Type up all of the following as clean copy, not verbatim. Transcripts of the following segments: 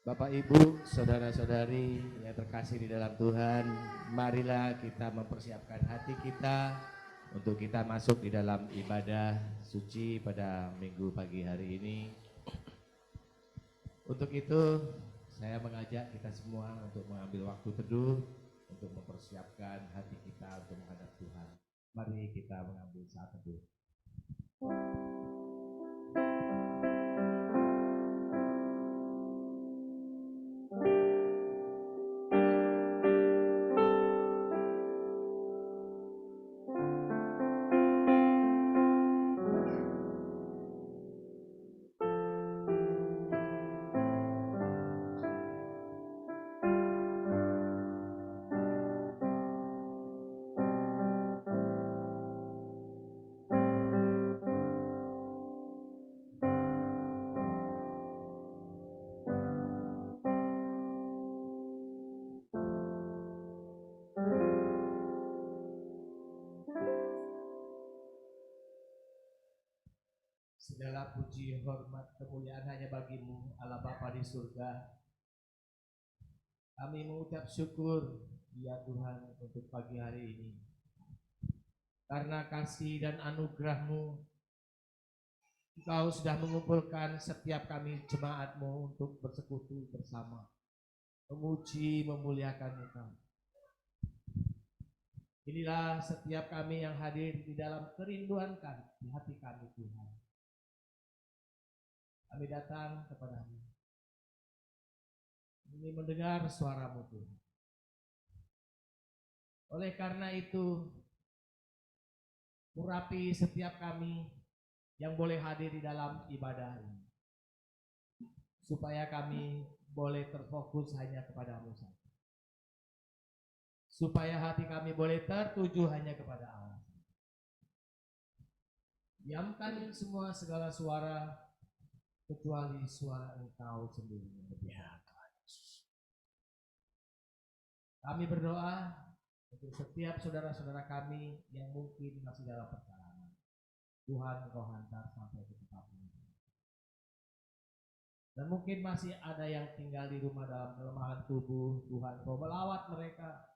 Bapak, Ibu, saudara-saudari yang terkasih di dalam Tuhan, marilah kita mempersiapkan hati kita untuk kita masuk di dalam ibadah suci pada minggu pagi hari ini. Untuk itu, saya mengajak kita semua untuk mengambil waktu teduh, untuk mempersiapkan hati kita untuk menghadap Tuhan. Mari kita mengambil saat teduh. Segala puji, hormat, kemuliaan hanya bagimu, Allah Bapa di surga. Kami mengucap syukur, ya Tuhan, untuk pagi hari ini. Karena kasih dan anugerah-Mu, Engkau sudah mengumpulkan setiap kami jemaat-Mu untuk bersekutu bersama, memuji, memuliakan Engkau. Inilah setiap kami yang hadir di dalam kerinduan kami, di hati kami, Tuhan. Kami datang kepadamu, ini mendengar suara-Mu, Tuhan. Oleh karena itu, urapi setiap kami yang boleh hadir di dalam ibadah ini, supaya kami boleh terfokus hanya kepadamu saja, supaya hati kami boleh tertuju hanya kepada Allah. Diamkan semua segala suara kecuali suara Engkau sendiri. Ya Tuhan Yesus. Kami berdoa untuk setiap saudara-saudara kami yang mungkin masih dalam perjalanan. Tuhan, Engkau hantar sampai ke tempat ini. Dan mungkin masih ada yang tinggal di rumah dalam kelemahan tubuh. Tuhan, Engkau melawat mereka.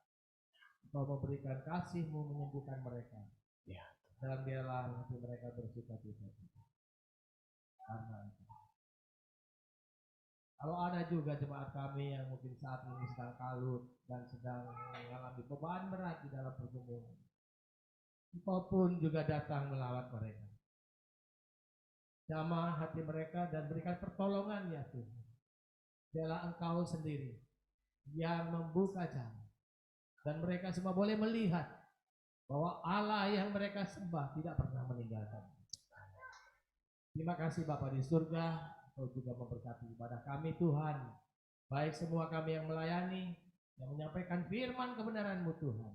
Engkau memberikan kasih-Mu, menyembuhkan mereka. Ya. Dalam biarlah hati mereka bersuka-cita. Karena kalau ada juga jemaat kami yang mungkin saat ini sedang kalut dan sedang mengalami beban berat di dalam pergumulan, Engkau pun juga datang melawat mereka. Jamah hati mereka dan berikan pertolongan, ya Tuhan. Biarlah Engkau sendiri yang membuka jalan, dan mereka semua boleh melihat bahwa Allah yang mereka sembah tidak pernah meninggalkan. Terima kasih Bapa di surga. Kau juga memberkati ibadah kami, Tuhan. Baik semua kami yang melayani, yang menyampaikan firman kebenaran-Mu, Tuhan.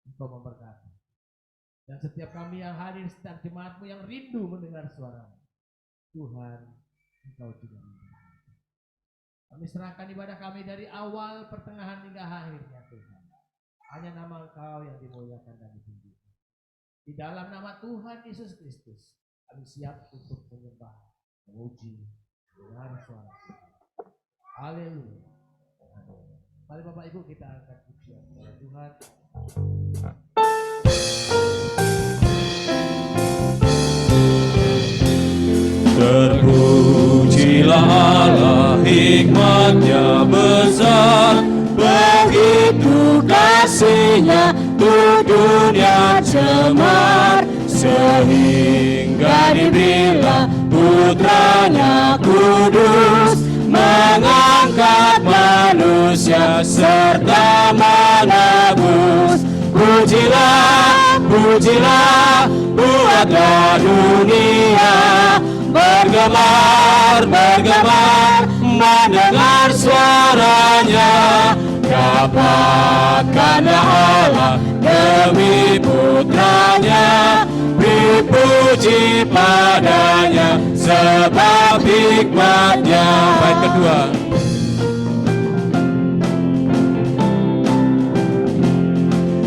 Engkau memberkati. Dan setiap kami yang hadir, setiap jemaat-Mu yang rindu mendengar suara-Mu, Tuhan, Engkau juga memberkati. Kami serahkan ibadah kami dari awal, pertengahan hingga akhirnya, Tuhan. Hanya nama Engkau yang dimuliakan dan ditinggikan. Di dalam nama Tuhan Yesus Kristus, kami siap untuk menyembah, memuji, dengar suara. Haleluya. Mari Bapak Ibu kita angkat pujian kepada Tuhan. Terpujilah Allah, hikmat-Nya besar, begitu kasih-Nya untuk dunia cemar, sehingga diberilah Putranya kudus, mengangkat manusia serta menebus. Pujilah, pujilah, buatlah dunia bergemar, bergemar, mendengar suaranya. Dapatkanlah Allah demi Putranya, dipuji padanya sebab hikmat-Nya. Bait kedua.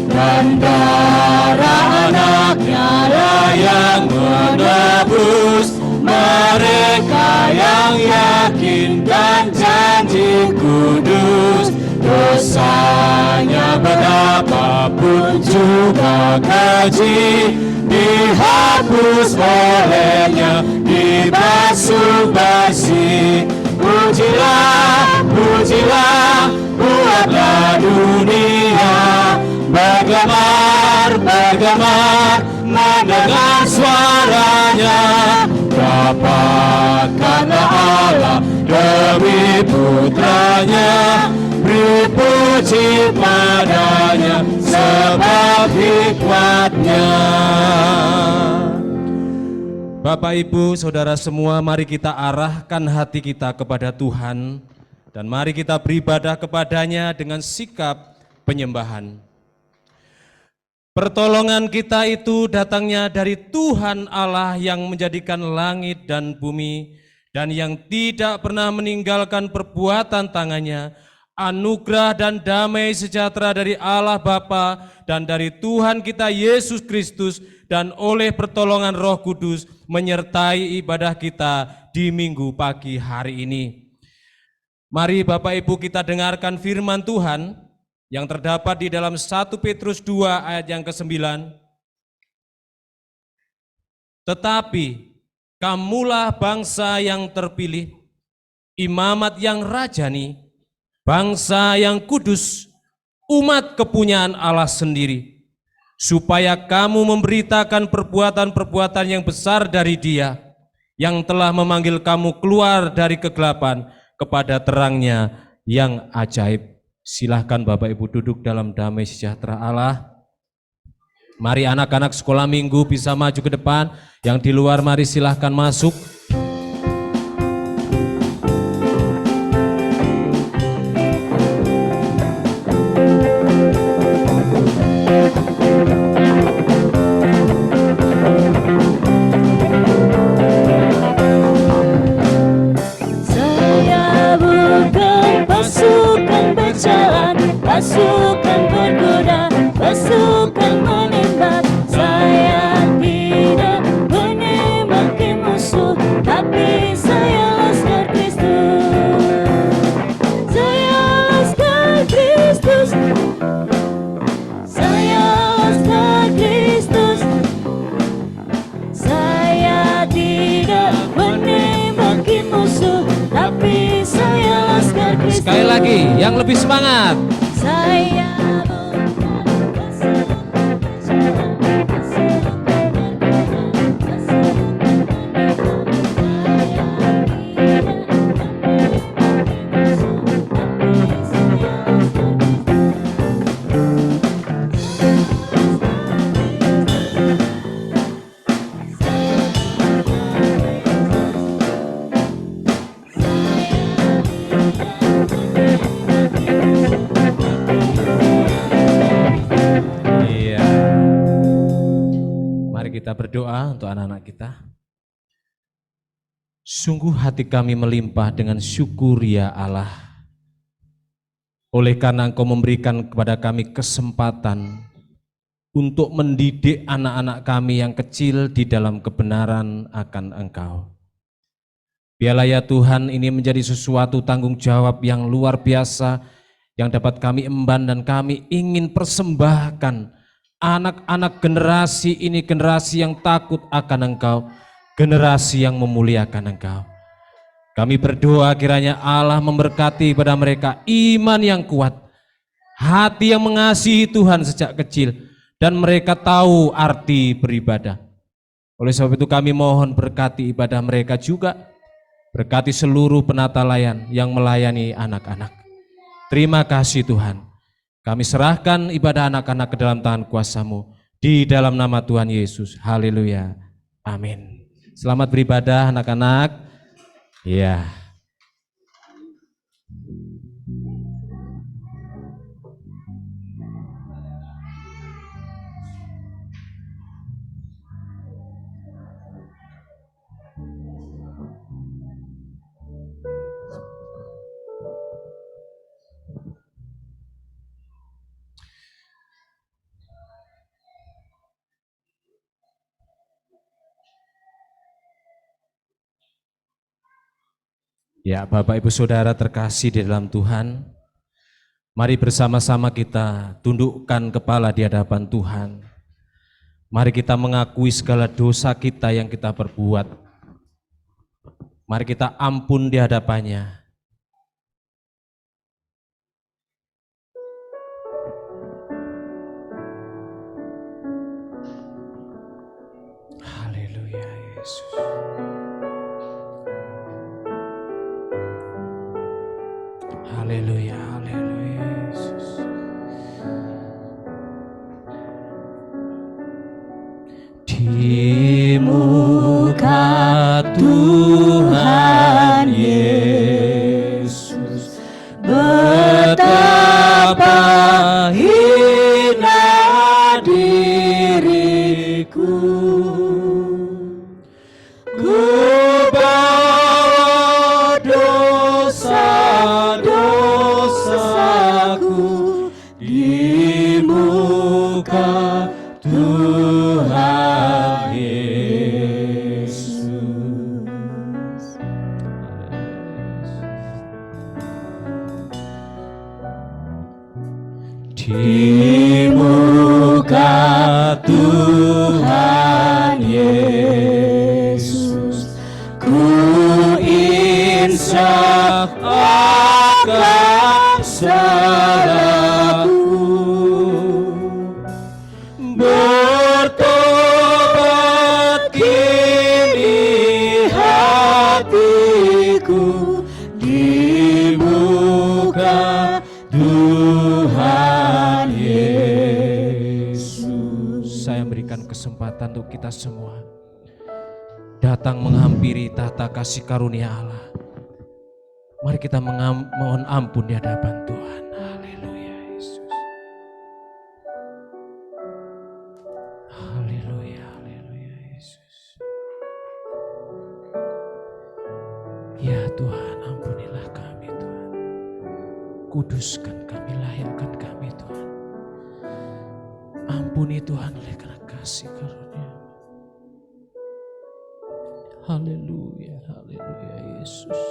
Dan darah Anak-Nya lah yang menebus mereka yang yakin dan Kudus, dosanya betapapun juga keji, dihapus olehnya, dibasuh bersih. Pujilah, pujilah, buatlah dunia bergemar, bergemar, mendengar suaranya. Dapatkanlah Allah demi putranya, beri puji padanya sebab hikmatnya. Bapak, Ibu, Saudara semua, mari kita arahkan hati kita kepada Tuhan dan mari kita beribadah kepadanya dengan sikap penyembahan. Pertolongan kita itu datangnya dari Tuhan Allah yang menjadikan langit dan bumi dan yang tidak pernah meninggalkan perbuatan tangannya. Anugerah dan damai sejahtera dari Allah Bapa dan dari Tuhan kita Yesus Kristus dan oleh pertolongan Roh Kudus menyertai ibadah kita di minggu pagi hari ini. Mari Bapak Ibu kita dengarkan firman Tuhan yang terdapat di dalam 1 Petrus 2 ayat yang ke-9. Tetapi kamulah bangsa yang terpilih, imamat yang rajani, bangsa yang kudus, umat kepunyaan Allah sendiri, supaya kamu memberitakan perbuatan-perbuatan yang besar dari Dia, yang telah memanggil kamu keluar dari kegelapan kepada terangnya yang ajaib. Silahkan Bapak Ibu duduk dalam damai sejahtera Allah. Mari anak-anak sekolah minggu bisa maju ke depan, yang di luar mari silahkan masuk. Pasukan berkuda, pasukan menembak. Saya tidak menembaki musuh, tapi saya laskar Kristus. Saya laskar Kristus. Saya laskar Kristus. Saya tidak menembaki musuh, tapi saya laskar Kristus. Sekali lagi, yang lebih semangat. Saya Kita berdoa untuk anak-anak kita. Sungguh hati kami melimpah dengan syukur ya Allah. Oleh karena Engkau memberikan kepada kami kesempatan untuk mendidik anak-anak kami yang kecil di dalam kebenaran akan Engkau. Biarlah ya Tuhan ini menjadi sesuatu tanggung jawab yang luar biasa yang dapat kami emban dan kami ingin persembahkan. Anak-anak generasi ini generasi yang takut akan Engkau, generasi yang memuliakan Engkau. Kami berdoa kiranya Allah memberkati pada mereka iman yang kuat, hati yang mengasihi Tuhan sejak kecil, dan mereka tahu arti beribadah. Oleh sebab itu kami mohon berkati ibadah mereka juga, berkati seluruh penata layan yang melayani anak-anak. Terima kasih Tuhan. Kami serahkan ibadah anak-anak ke dalam tangan kuasa-Mu di dalam nama Tuhan Yesus. Haleluya. Amin. Selamat beribadah anak-anak. Ya. Ya, Bapak Ibu Saudara terkasih di dalam Tuhan, mari bersama-sama kita tundukkan kepala di hadapan Tuhan. Mari kita mengakui segala dosa kita yang kita perbuat. Mari kita ampun di hadapannya. Haleluya Yesus. Haleluya, haleluya Yesus. Di muka Tuhan Yesus, betapa hina diriku. Ku bawa dosa-dosaku di muka Tuhan Yesus. Di muka Tuhan Yesus, ku insaf akan salahku, bertobat kini hatiku di muka Tuhan Yesus. Saya berikan kesempatan untuk kita semua datang menghampiri tahta kasih karunia Allah. Mari kita mohon ampun di hadapan Tuhan. Haleluya Yesus. Haleluya, haleluya Yesus. Ya Tuhan, ampunilah kami Tuhan. Kuduskan kami, lahirkan kami Tuhan. Ampuni Tuhan oleh karena kasih karunia. Haleluya, haleluya Yesus.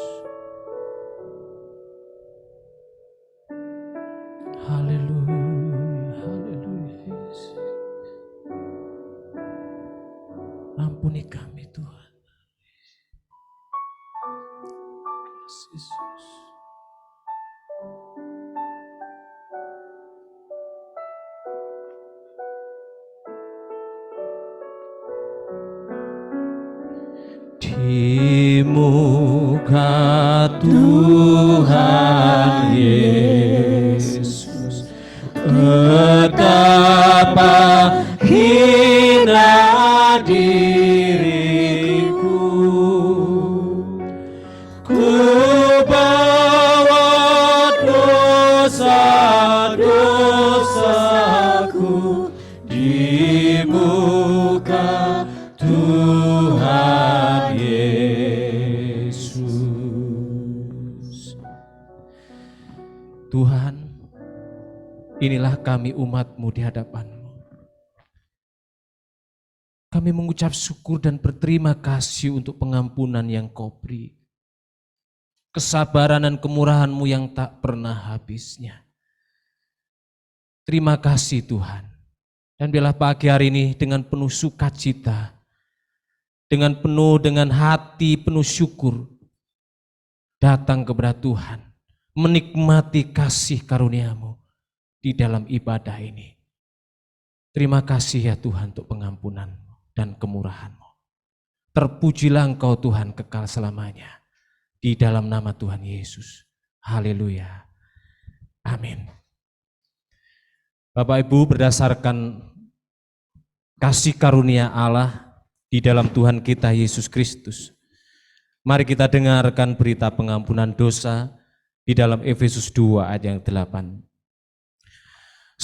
Haleluya, haleluya Yesus. Ampuni kami Tuhan. Yesus. Di muka Tuhan Yesus, betapa hina diriku. Ku bawa dosa-dosaku di muka Tuhan Yesus. Tuhan, inilah kami umat-Mu di hadapan-Mu. Kami mengucap syukur dan berterima kasih untuk pengampunan yang Kau beri. Kesabaran dan kemurahan-Mu yang tak pernah habisnya. Terima kasih Tuhan. Dan biarlah pagi hari ini dengan penuh sukacita, dengan hati penuh syukur, datang kepada Tuhan, menikmati kasih karunia-Mu di dalam ibadah ini. Terima kasih ya Tuhan untuk pengampunan-Mu dan kemurahan-Mu. Terpujilah Engkau Tuhan kekal selamanya. Di dalam nama Tuhan Yesus. Haleluya. Amin. Bapak Ibu, berdasarkan kasih karunia Allah di dalam Tuhan kita Yesus Kristus, mari kita dengarkan berita pengampunan dosa di dalam Efesus 2 ayat yang 8.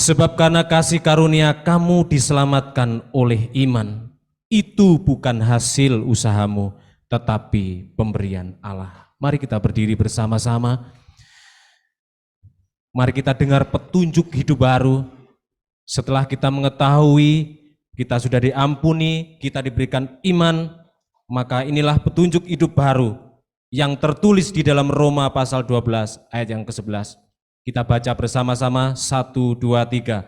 Sebab karena kasih karunia kamu diselamatkan oleh iman, itu bukan hasil usahamu, tetapi pemberian Allah. Mari kita berdiri bersama-sama. Mari kita dengar petunjuk hidup baru. Setelah kita mengetahui kita sudah diampuni, kita diberikan iman, maka inilah petunjuk hidup baru yang tertulis di dalam Roma pasal 12 ayat yang ke-11. Kita baca bersama-sama 1, 2, 3.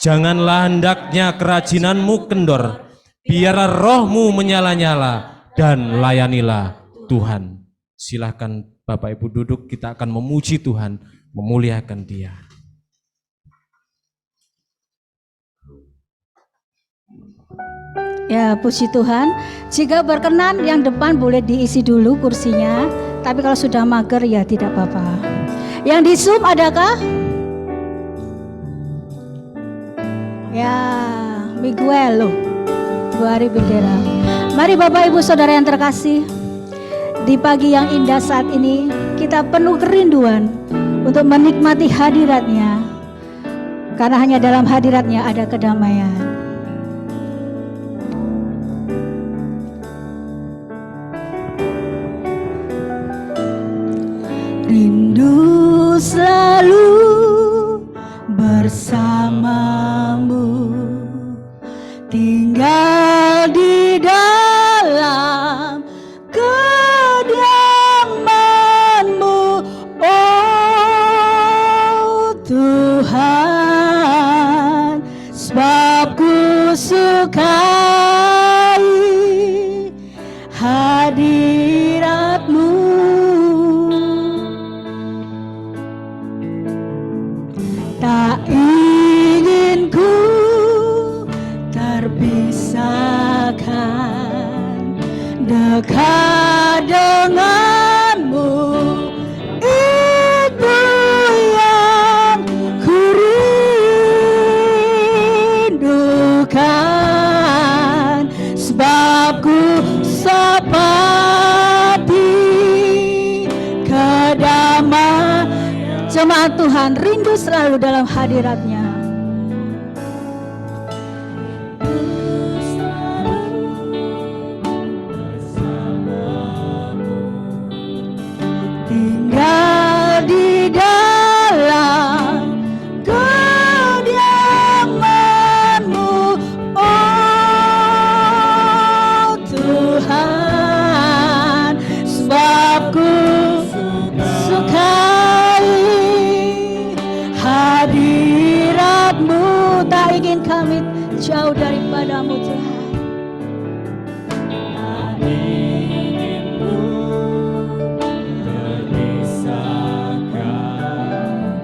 Janganlah hendaknya kerajinanmu kendor, biarlah rohmu menyala-nyala dan layanilah Tuhan. Silahkan Bapak Ibu duduk, kita akan memuji Tuhan, memuliakan Dia. Ya, puji Tuhan. Jika berkenan yang depan boleh diisi dulu kursinya. Tapi kalau sudah mager ya tidak apa-apa. Yang di Zoom adakah? Ya, Miguel loh. 2 hari bendera. Mari Bapak Ibu Saudara yang terkasih, di pagi yang indah saat ini kita penuh kerinduan untuk menikmati hadirat-Nya. Karena hanya dalam hadirat-Nya ada kedamaian. Rindu selalu bersamamu, tinggal di dalam kediaman-Mu, oh Tuhan, sebab ku sukai hadirat-Mu. Tak ingin ku terpisahkan dekat denganmu, itu yang ku rindukan, sebab ku seperti kedamaian. Jemaat Tuhan rindu selalu dalam hadirat-Nya. Tinggal di dalam kediaman-Mu, oh Tuhan, sebab ku sukai hadirat-Mu. Tak ingin kami jauh daripada-Mu Tuhan. Tak ingin ku terpisahkan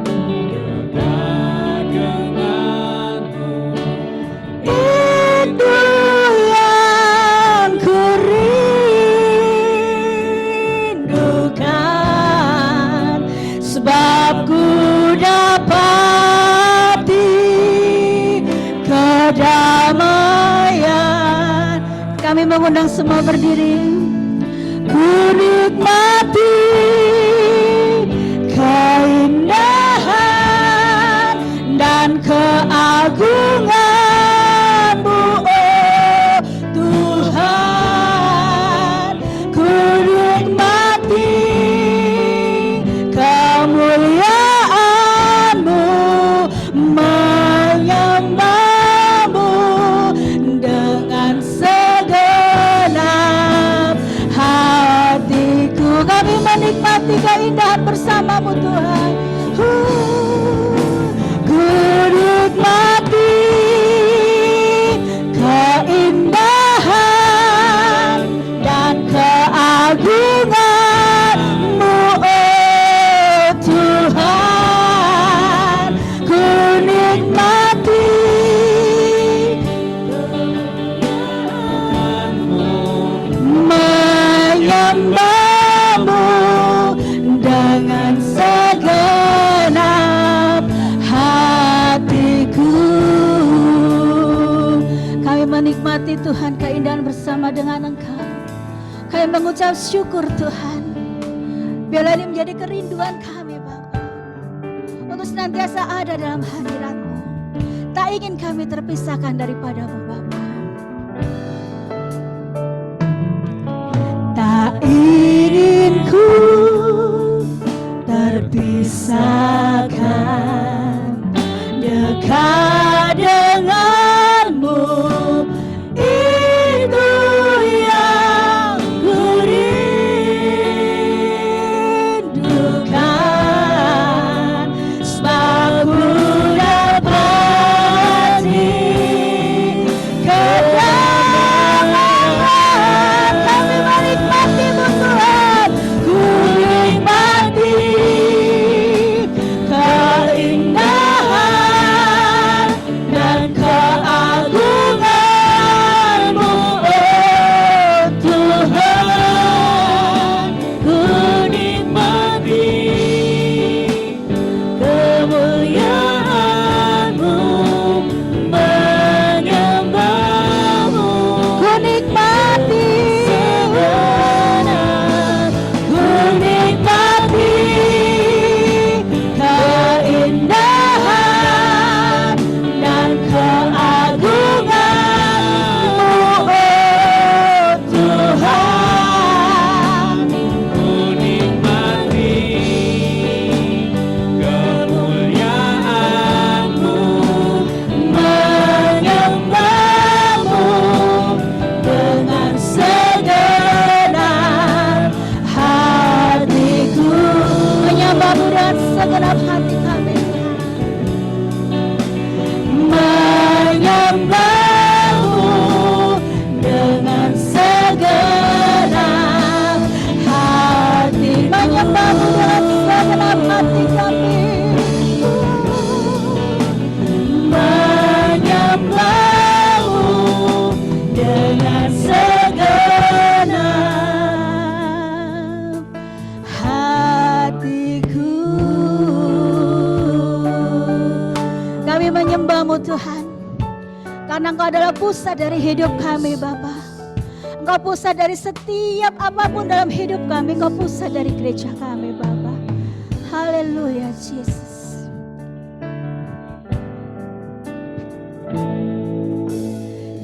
dekat denganmu, itu yang ku rindukan, sebab ku dapati kedamaian. Kami mengundang semua berdiri. Ku nikmati keindahan dan keagungan-Mu, oh Tuhan. Ku nikmati kemuliaan-Mu, menyembah-Mu dengan segenap hatiku. Kami menikmati keindahan bersama-Mu Tuhan. Ku nikmati keindahan dan keagungan-Mu, oh Tuhan. Ku nikmati menyembah-Mu dengan segenap hatiku. Kami menikmati Tuhan keindahan bersama dengan Engkau. Kami mengucap syukur Tuhan. Biarlah ini menjadi kerinduan kami Bapa, untuk senantiasa ada dalam hadirat-Mu. Tak ingin kami terpisahkan daripada-Mu Bapa. Tak ingin ku terpisahkan dekat denganmu, itu yang ku rindukan. kami menyembah-Mu Tuhan. Karena Engkau adalah pusat dari hidup kami Bapa. Engkau pusat dari setiap apapun dalam hidup kami. Engkau pusat dari gereja kami Bapa. Haleluya Jesus.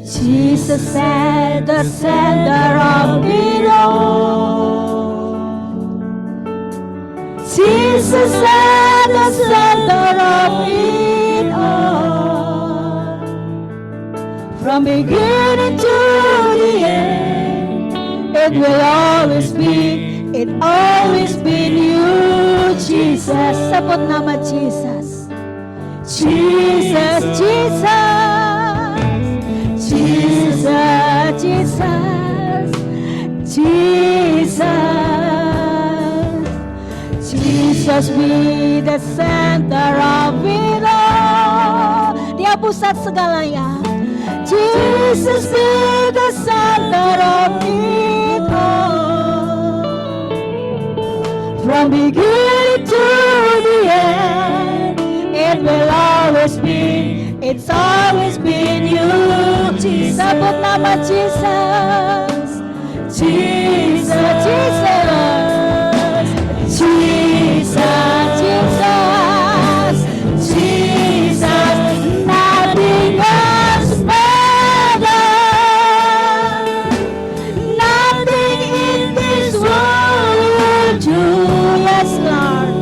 Jesus at the center of it all. Jesus at the center of it all. From beginning to the end, it will always be, it always been you, Jesus. Sebut nama Jesus. Jesus, Jesus, Jesus, Jesus, Jesus, Jesus be the center of it all. Dia pusat segalanya. Jesus be the center of it all. From beginning to the end, it will always be, it's always been you. Sebut nama Jesus. Jesus, Jesus, Jesus, Jesus, Jesus, nothing else matters. Nothing in this world will do. Yes, Lord.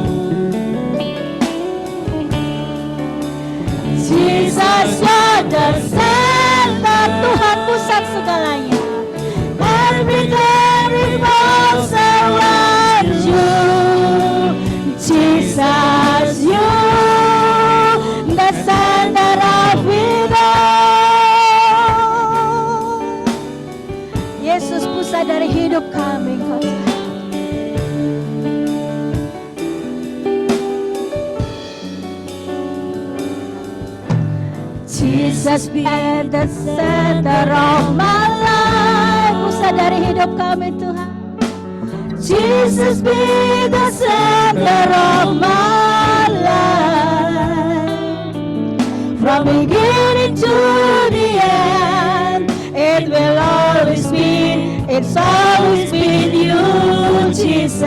Jesus, you're the center. Tuhan pusat segalanya. Everything revolves around you. Jesus, you, the center of it all. Yesus pusat dari hidup kami, Engkau Tuhan. Jesus be at the center of my life. Pusat dari hidup kami Tuhan. Jesus be the center of my life. From beginning to the end, it will always be, it's always been you, Jesus,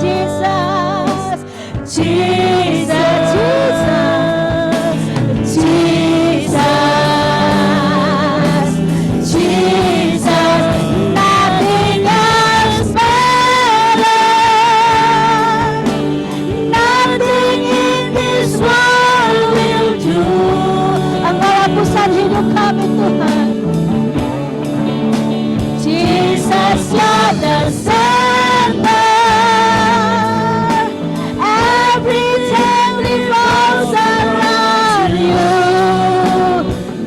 Jesus, Jesus, Jesus, Jesus, Jesus, nothing else matters. Nothing in this world will do. Engkau pusat hidup kami Tuhan. Jesus, you're the center. Everything revolves around you.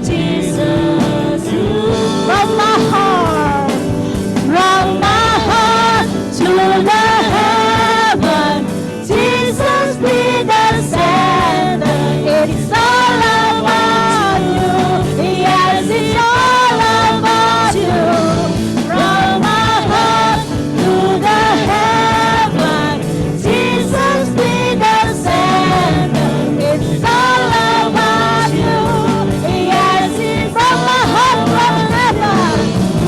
Jesus, from my heart to the heaven. Jesus be the center. It's all about you. Yes, it's all about you. From my heart to the heaven. Jesus be the center. It's all about you. Yes, it's from my heart forever.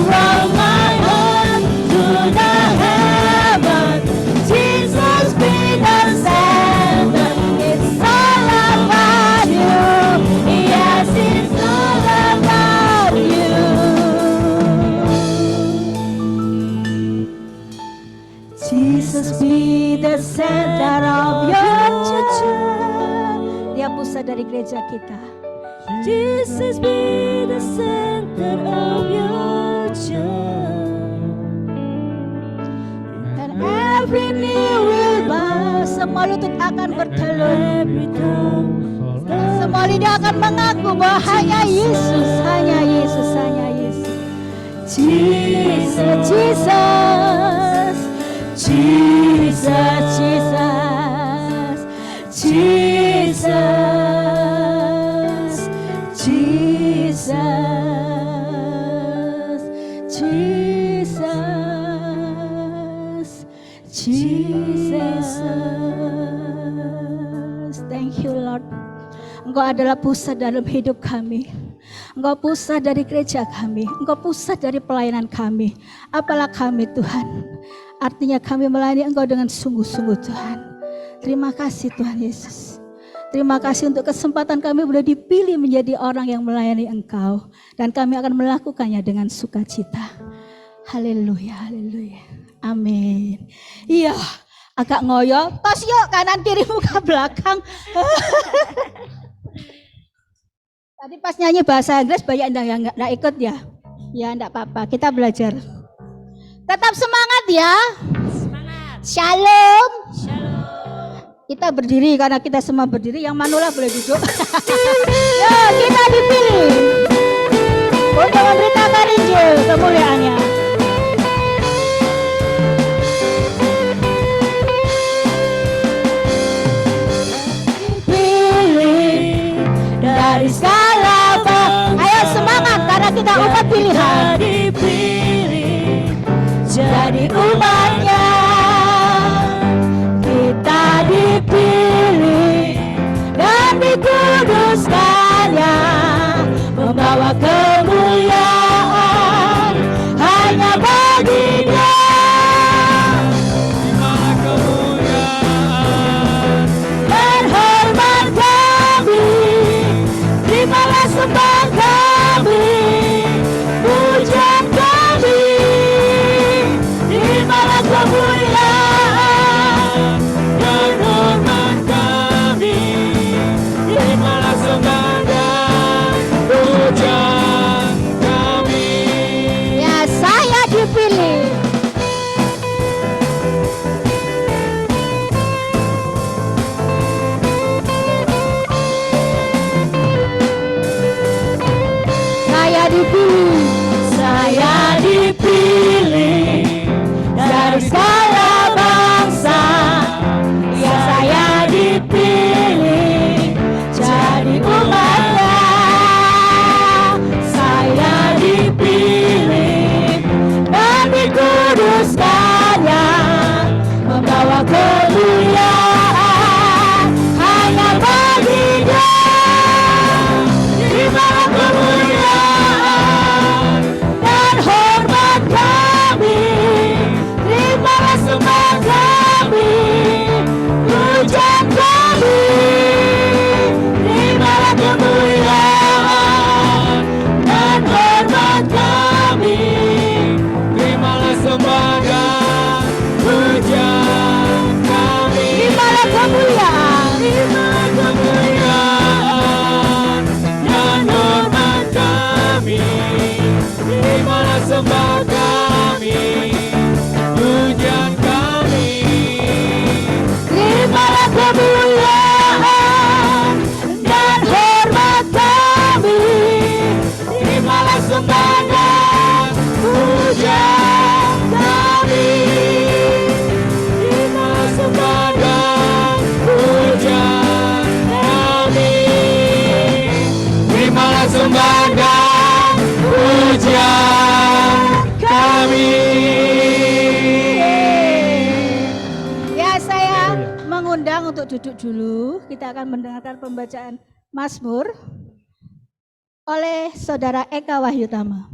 From my heart to the heaven. Jesus be the center. It's all about you. Yes, it's all about you. Jesus be the center of your church. Dia pusat dari gereja kita. Jesus be the center of your church. And every knee will bow. Semua lutut akan bertelur. Semua lidah akan mengaku bahwa hanya Yesus, hanya Yesus, hanya Yesus. Jesus, Jesus, Jesus, Jesus, Jesus, Jesus, Jesus, Jesus. Thank you, Lord. Engkau adalah pusat dalam hidup kami. Engkau pusat dari gereja kami. Engkau pusat dari pelayanan kami. Apalah kami Tuhan. Artinya kami melayani Engkau dengan sungguh-sungguh Tuhan. Terima kasih Tuhan Yesus. Terima kasih untuk kesempatan kami boleh dipilih menjadi orang yang melayani Engkau. Dan kami akan melakukannya dengan sukacita. Haleluya, haleluya. Amin. Iya, agak ngoyo. Tos yuk, kanan kiri muka belakang. Tadi pas nyanyi bahasa Inggris banyak yang nggak ikut ya. Ya enggak apa-apa, kita belajar. Tetap semangat ya. Semangat. Shalom. Shalom. Kita berdiri karena kita semua berdiri. Yang manula boleh duduk. Ya, kita dipilih untuk memberitakan Injil kemuliaannya. Dipilih dari segala bangsa. Ayo semangat karena kita umat pilihan. Dipilih Jadi umatnya. Kita dipilih dan dikuduskannya, membawa kemuliaan hanya bagi-Nya. Dan hormat kami, terimalah sembah kami, pujian kami, terimalah kemuliaan. dan hormat kami, terimalah sembah dan pujian kami. Ya, saya dipilih. Saya dipilih. Saya dipilih dari segala bangsa. Ya, saya dipilih jadi umatnya. Saya dipilih dan dikuduskannya, membawa kemuliaan hanya bagi-Nya. Terimalah kemuliaan dan hormat kami, terimalah sembah kami, pujian kami, terimalah kemuliaan dan hormat kami, Terimalah sembah dan pujian kami. terimalah kemuliaan. Terimalah kemuliaan dan hormat kami. Terimalah sembah kami, pujian kami. Terimalah kemuliaan dan hormat kami, terimalah sembah dan pujian kami. Terimalah sembah dan pujian kami. Terimalah sembah dan pujian kami. Ya, saya mengundang untuk duduk dulu. Kita akan mendengarkan pembacaan Mazmur oleh Saudara Eka Wahyutama.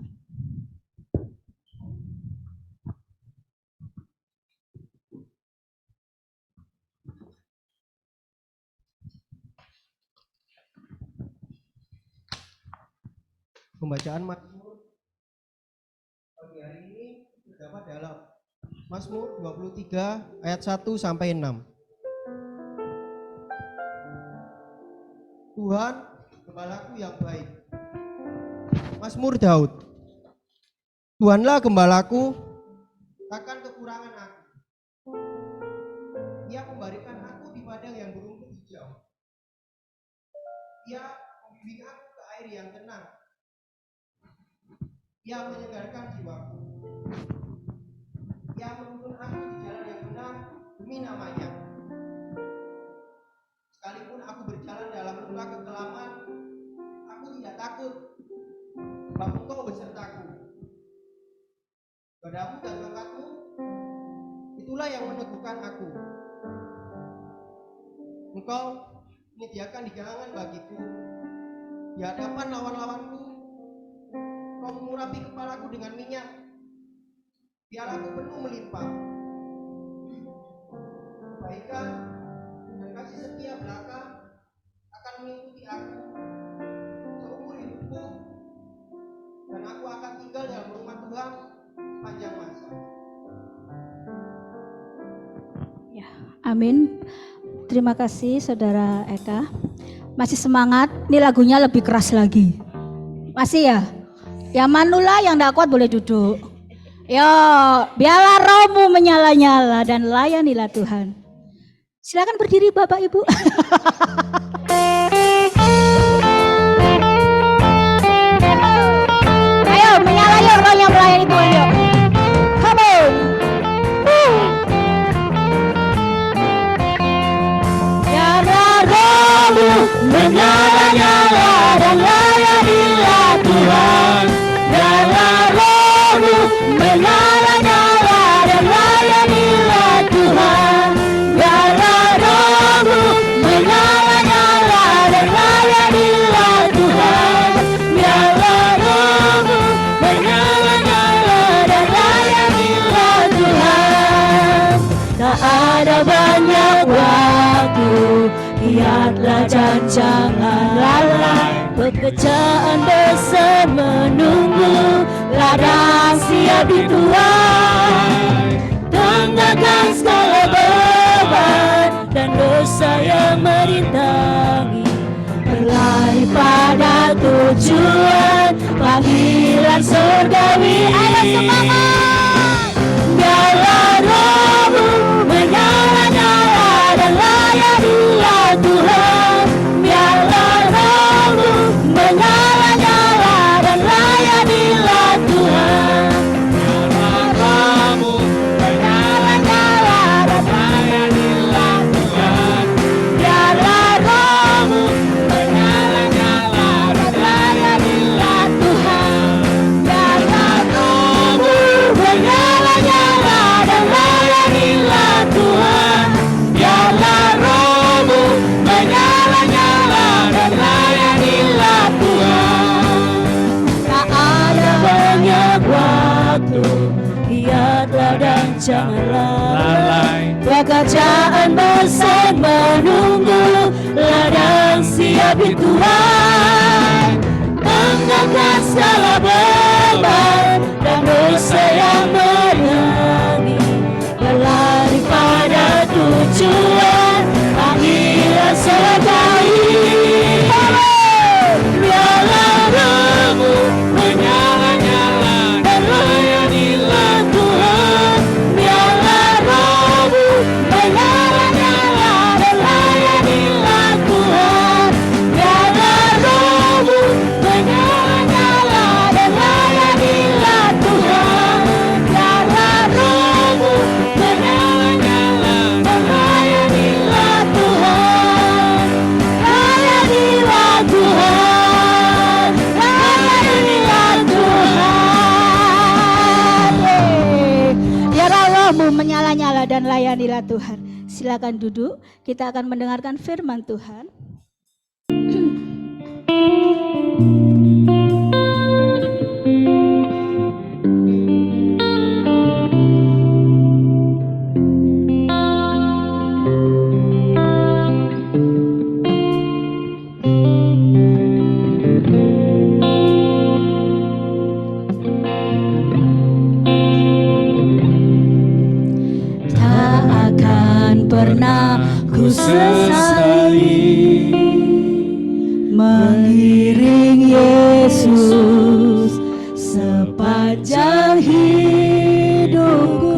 Pembacaan Mazmur pagi hari ini terdapat dalam Mazmur 23 ayat 1 sampai 6. Tuhan, gembalaku yang baik. Mazmur Daud. Tuhanlah gembalaku, takkan kekurangan aku. Ia memberikan aku di padang yang berumput hijau. Ia membimbing aku ke air yang tenang. Ia menyegarkan jiwaku. Ia menuntun aku di jalan yang benar demi nama-Nya. Sekalipun aku berjalan dalam lembah kekelaman, aku tidak takut, sebab Engkau besertaku. Gadamu dan tongkatmu, itulah yang meneguhkan aku. Engkau menyediakan hidangan bagiku. Di hadapan lawan-lawanku, kau mengurapi kepalaku dengan minyak. Pialaku penuh melimpah. Kebaikan dan kasih setia belaka akan mengikuti aku seumur hidupku, dan aku akan tinggal dalam rumah Tuhan sepanjang masa. Ya, amin. Terima kasih Saudara Eka. Masih semangat, ini lagunya lebih keras lagi. Masih ya? Yang manula yang tidak kuat boleh duduk. Yo, biarlah rohmu menyala-nyala dan layanilah Tuhan. Silakan berdiri Bapak Ibu. Ayo menyala yuk, rohnya melayani Tuhan yuk. Come on. Biarlah rohmu Menyala-nyala dan layanilah Tuhan. Biarlah rohmu menyala-nyala dan layanilah Tuhan. Biarlah rohmu menyala-nyala dan layanilah Tuhan. Biarlah rohmu menyala-nyala dan layanilah Tuhan. Tak ada banyak waktu, lihatlah dan jangan lalai. Pekerjaan besar menunggu, ladang siap dituai. Tanggalkan segala beban dan dosa yang merintangi. Berlari pada tujuan panggilan surgawi. Ayo semangat! Biarlah rohmu menyala-nyala dan layanilah Tuhan. Biarlah rohmu menyala-nyala dan layanilah Tuhan. Biarlah rohmu menyala-nyala dan layanilah Tuhan. Biarlah rohmu menyala-nyala dan layanilah Tuhan. Biarlah rohmu menyala-nyala dan layanilah Tuhan. Biarlah rohmu menyala-nyala dan layanilah Tuhan. Tak ada banyak waktu, lihatlah dan jangan lalai. Pekerjaan besar menunggu, ladang siap dituai. Angkatkan segala beban dan dosa yang menangi. Berlari pada tujuan panggilan surgawi. Biarlah rohmu menyala-nyala dan layanilah Tuhan. Biarlah rohmu menyala-nyala dan layanilah Tuhan. Biarlah rohmu menyala-nyala dan layanilah Tuhan. Biarlah rohmu menyala-nyala dan layanilah Tuhan. Layanilah Tuhan. Layanilah Tuhan. Biarlah rohmu menyala-nyala dan layanilah Tuhan. Silakan duduk, kita akan mendengarkan firman Tuhan. Tak akan pernah ku sesali mengiring Yesus sepanjang hidupku.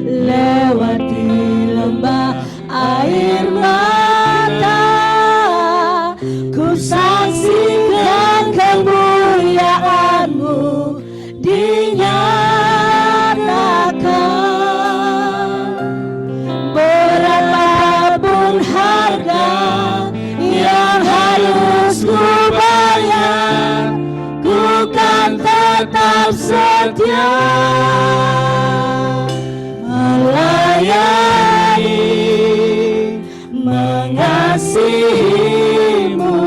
Lewati lembah air mata, ku saksikan kemuliaan-Mu dinyatakan. Berapapun harga yang harus ku bayar, ku kan tetap setia melayani, mengasihi mengasihimu,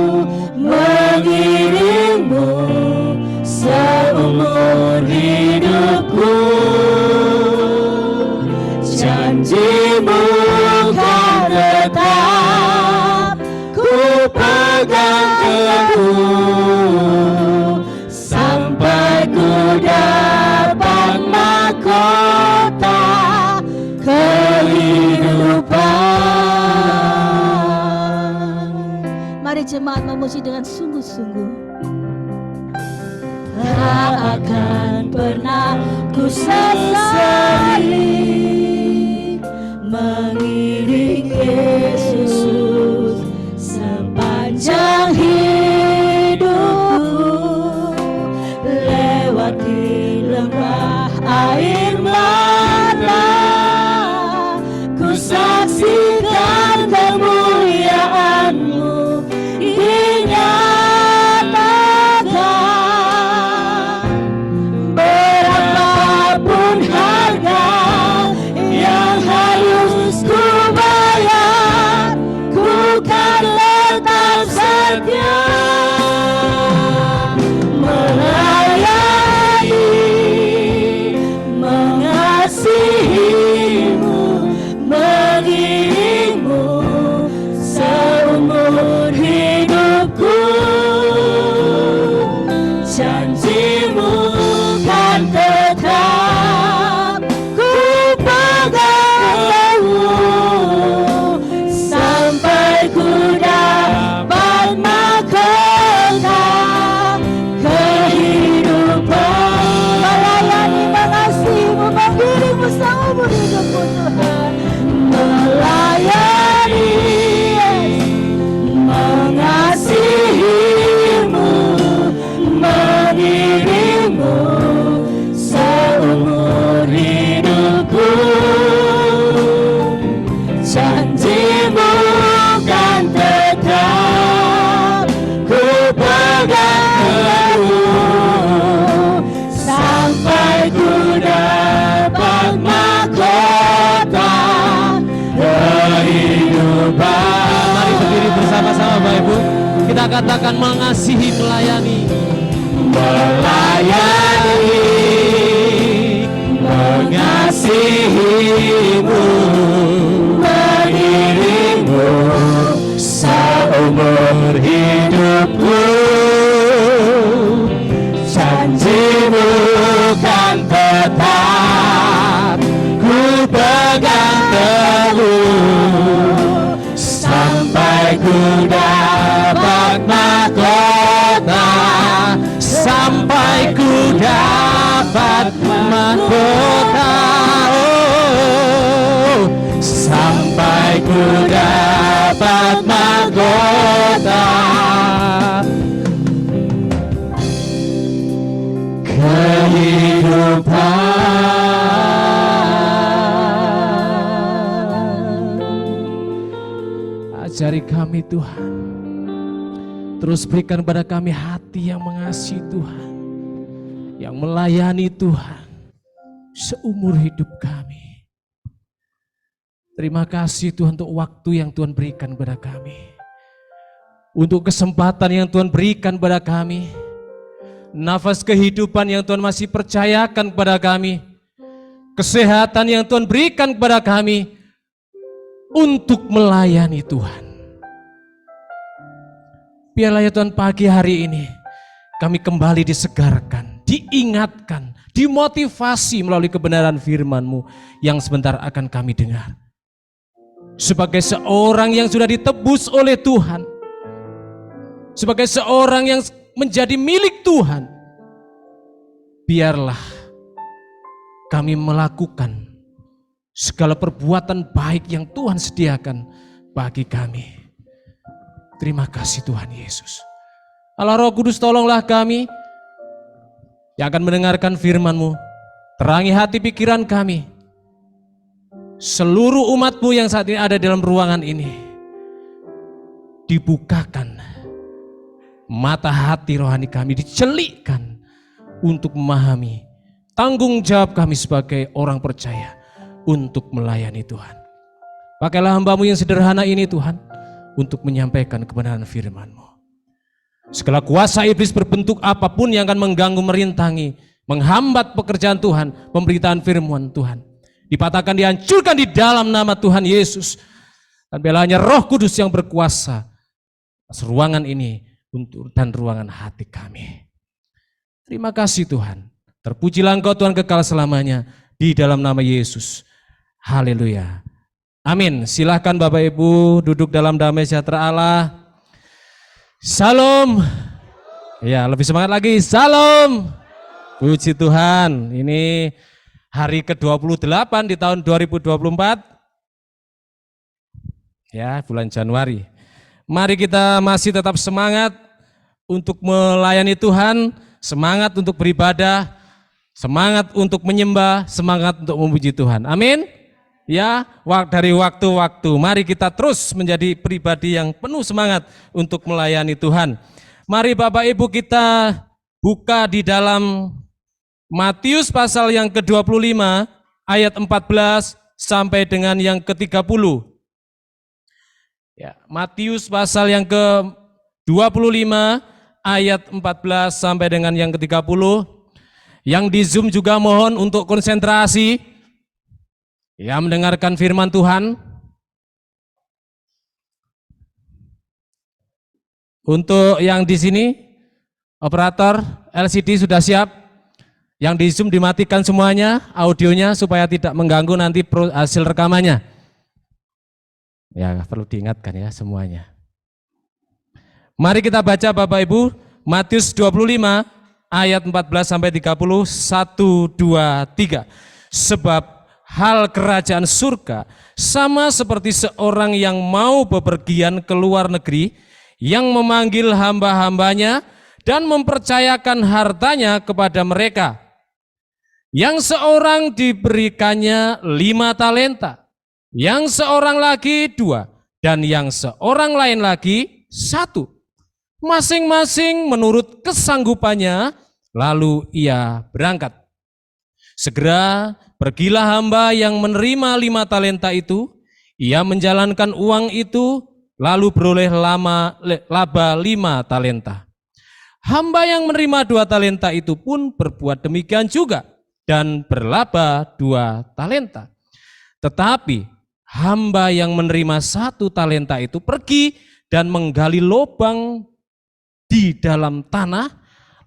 mengiringmu seumur hidupku. Janjimu kan tetap ku pegang teguh, sampai ku dapat mahkota kehidupan. Mari jemaat memuji dengan sungguh-sungguh. Tak akan pernah ku sesali mengiring Yesus sepanjang hidupku, lewati lembah air mata, ku saksikan kemuliaan-Mu dinyatakan. Berapapun harga yang harus ku bayar, ku kan tetap setia melayani, mengasihimu, mengiringmu seumur hidupku. Janjimu kan tetap ku pegang teguh, sampai ku dapat mahkota kehidupan. Melayani, mengasihimu, mengiringmu seumur hidupku Tuhan. Melayani, mengasihimu, mengiringmu seumur hidupku. Janjimu kan tetap ku pegang teguh, sampai ku dapat mahkota kehidupan. Mari berdiri bersama-sama Bapak Ibu. Kita katakan mengasihi, melayani. Melayani, mengasihimu, mengiringmu seumur hidupku. Janjimu kan tetap ku pegang teguh, sampai ku dapat mahkota, sampai ku dapat mahkota, oh, sampai ku dapat mahkota kehidupan. Ajari kami Tuhan, terus berikan pada kami hati yang mengasihi Tuhan, yang melayani Tuhan seumur hidup kami. Terima kasih Tuhan untuk waktu yang Tuhan berikan kepada kami, untuk kesempatan yang Tuhan berikan kepada kami, nafas kehidupan yang Tuhan masih percayakan kepada kami, kesehatan yang Tuhan berikan kepada kami untuk melayani Tuhan. Biarlah ya Tuhan, pagi hari ini kami kembali disegarkan, diingatkan, dimotivasi melalui kebenaran firman-Mu yang sebentar akan kami dengar. Sebagai seorang yang sudah ditebus oleh Tuhan, sebagai seorang yang menjadi milik Tuhan, biarlah kami melakukan segala perbuatan baik yang Tuhan sediakan bagi kami. Terima kasih Tuhan Yesus. Allah Roh Kudus, tolonglah kami yang akan mendengarkan firman-Mu. Terangi hati pikiran kami. Seluruh umat-Mu yang saat ini ada dalam ruangan ini, dibukakan mata hati rohani kami, dicelikkan untuk memahami tanggung jawab kami sebagai orang percaya untuk melayani Tuhan. Pakailah hamba-Mu yang sederhana ini Tuhan, untuk menyampaikan kebenaran firman-Mu. Segala kuasa iblis berbentuk apapun yang akan mengganggu, merintangi, menghambat pekerjaan Tuhan, pemberitaan firman Tuhan, dipatahkan, dihancurkan di dalam nama Tuhan Yesus. Dan biarlah hanya Roh Kudus yang berkuasa atas ruangan ini dan ruangan hati kami. Terima kasih Tuhan. Terpujilah Engkau Tuhan kekal selamanya di dalam nama Yesus. Haleluya. Amin. Silahkan Bapak Ibu duduk dalam damai sejahtera Allah. Salam. Ya, lebih semangat lagi. Salam. Puji Tuhan. Ini hari ke-28 di tahun 2024. Ya, bulan Januari. Mari kita masih tetap semangat untuk melayani Tuhan, semangat untuk beribadah, semangat untuk menyembah, semangat untuk memuji Tuhan. Amin. Ya, dari waktu-waktu mari kita terus menjadi pribadi yang penuh semangat untuk melayani Tuhan. Mari Bapak Ibu kita buka di dalam Matius pasal yang ke-25 ayat 14 sampai dengan yang ke-30. Ya, Matius pasal yang ke-25 ayat 14 sampai dengan yang ke-30. Yang di Zoom juga mohon untuk konsentrasi. Ya, mendengarkan firman Tuhan. Untuk yang di sini, operator LCD sudah siap. Yang di Zoom dimatikan semuanya, audionya supaya tidak mengganggu nanti hasil rekamannya. Ya, perlu diingatkan ya semuanya. Mari kita baca Bapak Ibu, Matius 25 ayat 14 sampai 30, 1, 2, 3. Sebab hal kerajaan surga sama seperti seorang yang mau bepergian ke luar negeri, yang memanggil hamba-hambanya dan mempercayakan hartanya kepada mereka. Yang seorang diberikannya 5 talenta, yang seorang lagi 2, dan yang seorang lain lagi 1. Masing-masing menurut kesanggupannya, lalu ia berangkat. Segera pergilah hamba yang menerima 5 talenta itu, ia menjalankan uang itu, lalu beroleh laba 5 talenta. Hamba yang menerima 2 talenta itu pun berbuat demikian juga, dan berlaba 2 talenta. Tetapi hamba yang menerima 1 talenta itu pergi dan menggali lubang di dalam tanah,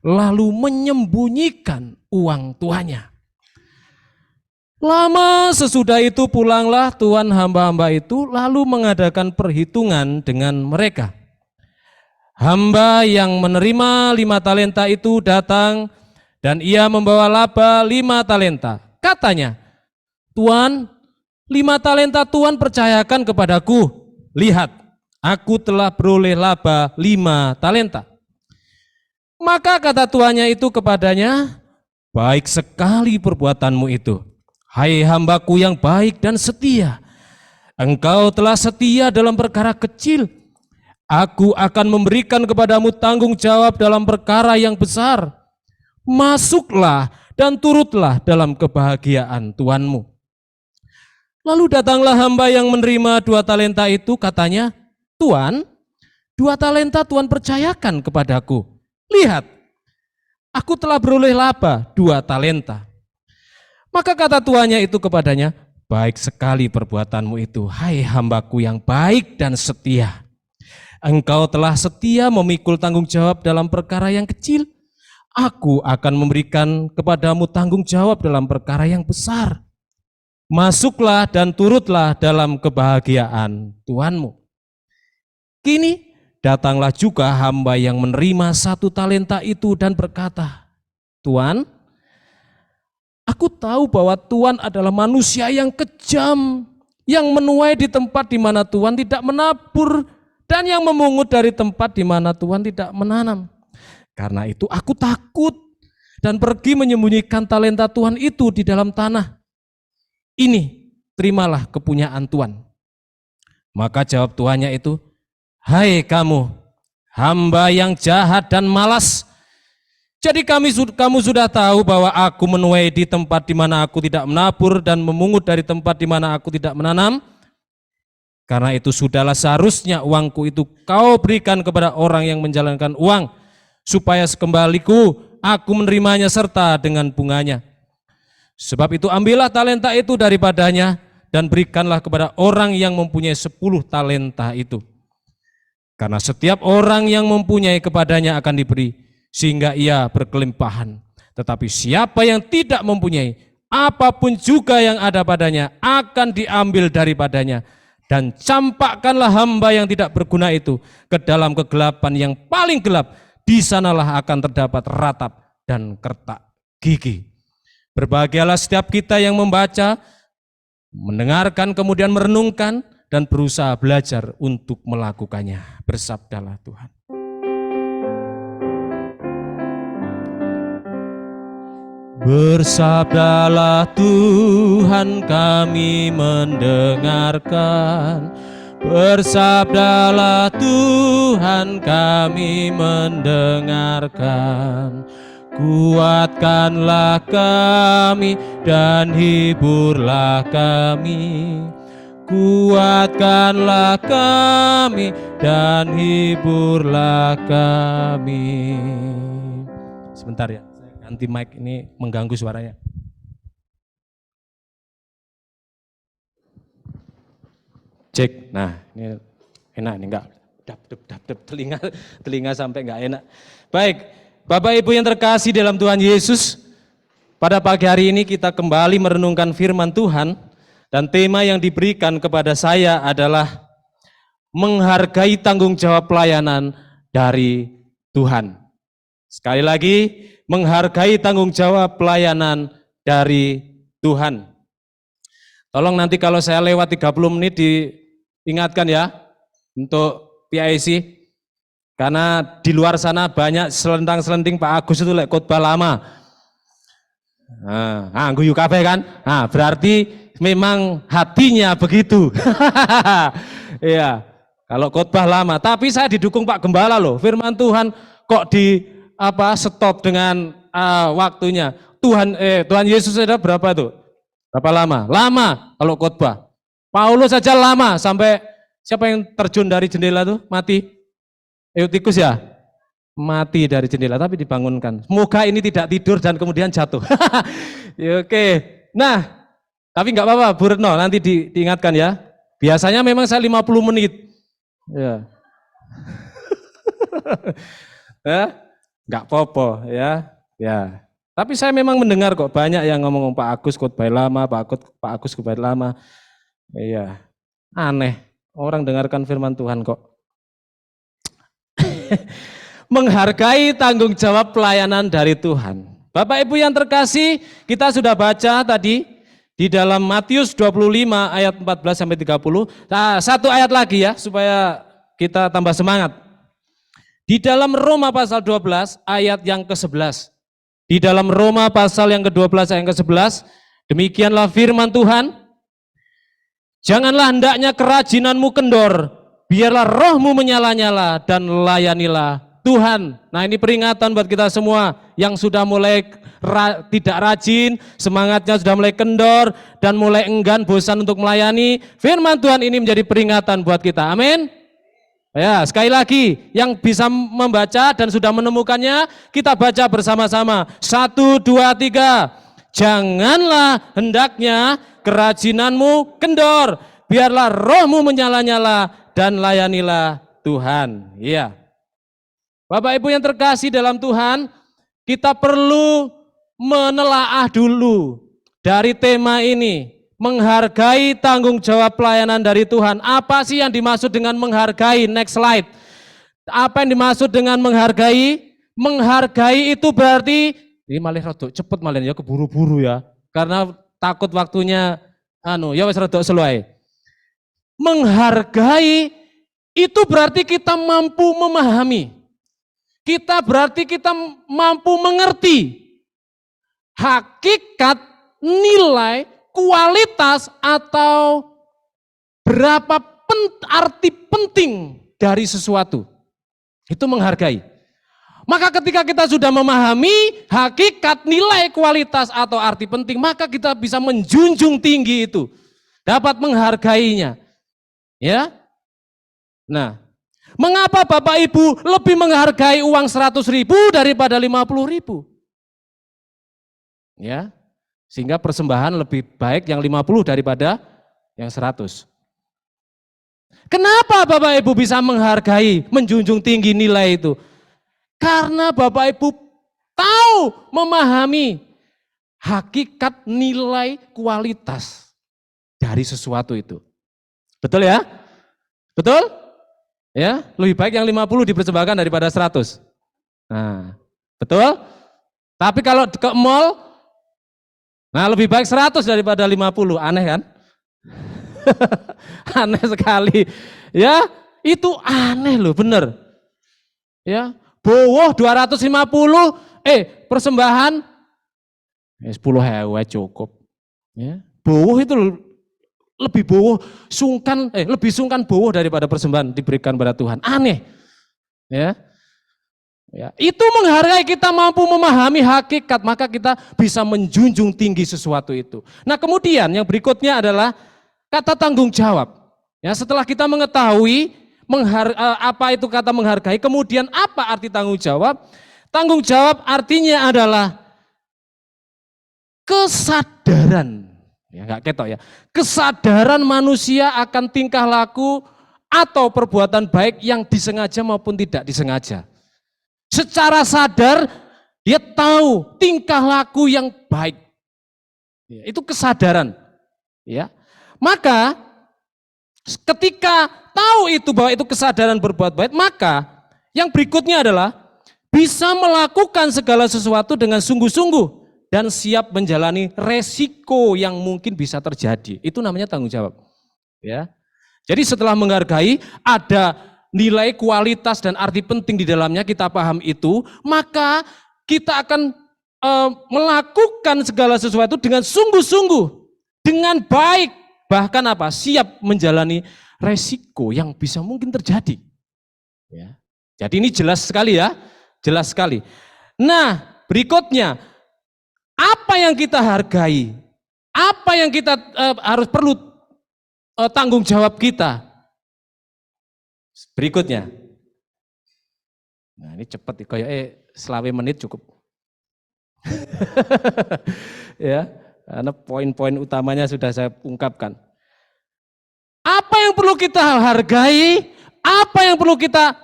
lalu menyembunyikan uang tuannya. Lama sesudah itu pulanglah tuan hamba-hamba itu, lalu mengadakan perhitungan dengan mereka. Hamba yang menerima 5 talenta itu datang dan ia membawa laba 5 talenta. Katanya, Tuan, 5 talenta Tuan percayakan kepadaku. Lihat, aku telah beroleh laba 5 talenta. Maka kata tuannya itu kepadanya, baik sekali perbuatanmu itu, hai hambaku yang baik dan setia. Engkau telah setia dalam perkara kecil, aku akan memberikan kepadamu tanggung jawab dalam perkara yang besar. Masuklah dan turutlah dalam kebahagiaan tuanmu. Lalu datanglah hamba yang menerima 2 talenta itu, katanya, Tuan, 2 talenta Tuan percayakan kepadaku. Lihat, aku telah beroleh laba 2 talenta. Maka kata tuannya itu kepadanya, baik sekali perbuatanmu itu, hai hambaku yang baik dan setia. Engkau telah setia memikul tanggung jawab dalam perkara yang kecil, aku akan memberikan kepadamu tanggung jawab dalam perkara yang besar. Masuklah dan turutlah dalam kebahagiaan Tuanmu. Kini datanglah juga hamba yang menerima 1 talenta itu dan berkata, Tuan, aku tahu bahwa Tuan adalah manusia yang kejam, yang menuai di tempat di mana Tuan tidak menabur, dan yang memungut dari tempat di mana Tuan tidak menanam. Karena itu aku takut dan pergi menyembunyikan talenta Tuan itu di dalam tanah. Ini, terimalah kepunyaan Tuan. Maka jawab tuannya itu, hai kamu, hamba yang jahat dan malas. Jadi kamu sudah tahu bahwa aku menuai di tempat di mana aku tidak menabur dan memungut dari tempat di mana aku tidak menanam. Karena itu sudahlah seharusnya uangku itu kau berikan kepada orang yang menjalankan uang, supaya sekembaliku aku menerimanya serta dengan bunganya. Sebab itu ambillah talenta itu daripadanya dan berikanlah kepada orang yang mempunyai 10 talenta itu. Karena setiap orang yang mempunyai kepadanya akan diberi, sehingga ia berkelimpahan. Tetapi siapa yang tidak mempunyai, apapun juga yang ada padanya akan diambil daripadanya. Dan campakkanlah hamba yang tidak berguna itu ke dalam kegelapan yang paling gelap. Di sanalah akan terdapat ratap dan kertak gigi. Berbahagialah setiap kita yang membaca, mendengarkan, kemudian merenungkan, dan berusaha belajar untuk melakukannya. Bersabdalah Tuhan. Bersabdalah Tuhan, kami mendengarkan. Bersabdalah Tuhan, kami mendengarkan. Kuatkanlah kami dan hiburlah kami. Kuatkanlah kami dan hiburlah kami. Sebentar ya. Ganti mic, ini mengganggu suaranya. Cek, nah ini enak nih, enggak dap telinga sampai enggak enak. Baik, Bapak Ibu yang terkasih dalam Tuhan Yesus, pada pagi hari ini kita kembali merenungkan firman Tuhan, dan tema yang diberikan kepada saya adalah menghargai tanggung jawab pelayanan dari Tuhan. Sekali lagi, menghargai tanggung jawab pelayanan dari Tuhan. Tolong nanti kalau saya lewat 30 menit diingatkan ya untuk PIC. Karena di luar sana banyak selentang-selenting Pak Agus itu khotbah lama. Guyu kabeh kan? Nah, berarti memang hatinya begitu. Iya. Kalau khotbah lama, tapi saya didukung Pak Gembala loh. Firman Tuhan kok stop dengan waktunya. Tuhan Yesus ada berapa tuh? Berapa lama? Lama kalau khotbah. Paulus saja lama sampai siapa yang terjun dari jendela tuh mati? Eutikus ya? Mati dari jendela tapi dibangunkan. Semoga ini tidak tidur dan kemudian jatuh. Ya, oke. Nah, tapi enggak apa-apa Bu Retno, nanti diingatkan ya. Biasanya memang saya 50 menit. Ya. Enggak apa-apa ya. Ya. Tapi saya memang mendengar kok banyak yang ngomong Pak Agus khotbah lama, Pak Agus khotbah lama. Iya. Aneh, orang dengarkan firman Tuhan kok. Menghargai tanggung jawab pelayanan dari Tuhan. Bapak Ibu yang terkasih, kita sudah baca tadi di dalam Matius 25 ayat 14 sampai 30. Nah, satu ayat lagi ya supaya kita tambah semangat. Di dalam Roma pasal 12 ayat yang ke-11. Di dalam Roma pasal yang ke-12 ayat yang ke-11, demikianlah firman Tuhan. Janganlah hendaknya kerajinanmu kendor, biarlah rohmu menyala-nyala dan layanilah Tuhan. Nah, ini peringatan buat kita semua yang sudah mulai tidak rajin, semangatnya sudah mulai kendor dan mulai enggan, bosan untuk melayani. Firman Tuhan ini menjadi peringatan buat kita. Amin. Ya, sekali lagi, yang bisa membaca dan sudah menemukannya, kita baca bersama-sama. 1, 2, 3. Janganlah hendaknya kerajinanmu kendor, biarlah rohmu menyala-nyala dan layanilah Tuhan. Iya. Bapak Ibu yang terkasih dalam Tuhan, kita perlu menelaah dulu dari tema ini. Menghargai tanggung jawab pelayanan dari Tuhan. Apa sih yang dimaksud dengan menghargai? Next slide. Apa yang dimaksud dengan menghargai? Menghargai itu berarti, ini malah rodok cepet malah ya, keburu-buru ya. Karena takut waktunya, ya wes rodok seluai. Menghargai itu berarti kita mampu memahami. Berarti kita mampu mengerti hakikat, nilai, kualitas atau berapa arti penting dari sesuatu. Itu menghargai. Maka ketika kita sudah memahami hakikat, nilai, kualitas atau arti penting, maka kita bisa menjunjung tinggi itu. Dapat menghargainya. Ya. Nah, mengapa Bapak Ibu lebih menghargai uang 100.000 daripada 50.000? Ya. Sehingga persembahan lebih baik yang 50 daripada yang 100. Kenapa Bapak Ibu bisa menghargai, menjunjung tinggi nilai itu? Karena Bapak Ibu tahu, memahami hakikat nilai kualitas dari sesuatu itu. Betul ya? Betul? Ya, lebih baik yang 50 dipersembahkan daripada 100. Nah, betul? Tapi kalau ke mall, nah lebih baik 100 daripada 50. Aneh kan? Aneh sekali. Ya, itu aneh loh, bener. Ya, bowoh 250, persembahan 10.000 cukup. Ya, bowoh itu lebih bowoh sungkan, lebih sungkan bowoh daripada persembahan diberikan pada Tuhan. Aneh. Ya. Ya, itu menghargai, kita mampu memahami hakikat, maka kita bisa menjunjung tinggi sesuatu itu. Nah, kemudian yang berikutnya adalah kata tanggung jawab. Ya, setelah kita mengetahui apa itu kata menghargai, kemudian apa arti tanggung jawab? Tanggung jawab artinya adalah kesadaran. Ya, enggak ketok ya. Kesadaran manusia akan tingkah laku atau perbuatan baik yang disengaja maupun tidak disengaja. Secara sadar dia tahu tingkah laku yang baik. Ya, itu kesadaran. Ya. Maka ketika tahu itu bahwa itu kesadaran berbuat baik, maka yang berikutnya adalah bisa melakukan segala sesuatu dengan sungguh-sungguh dan siap menjalani resiko yang mungkin bisa terjadi. Itu namanya tanggung jawab. Ya. Jadi setelah menghargai, ada nilai, kualitas, dan arti penting di dalamnya, kita paham itu, maka kita akan melakukan segala sesuatu dengan sungguh-sungguh, dengan baik, bahkan apa? Siap menjalani resiko yang bisa mungkin terjadi. Ya. Jadi ini jelas sekali ya, jelas sekali. Nah, berikutnya, apa yang kita hargai? Apa yang kita harus perlu tanggung jawab kita? Berikutnya. Nah, ini cepat kayak selawe menit cukup. Ya, karena poin-poin utamanya sudah saya ungkapkan. Apa yang perlu kita hargai? Apa yang perlu kita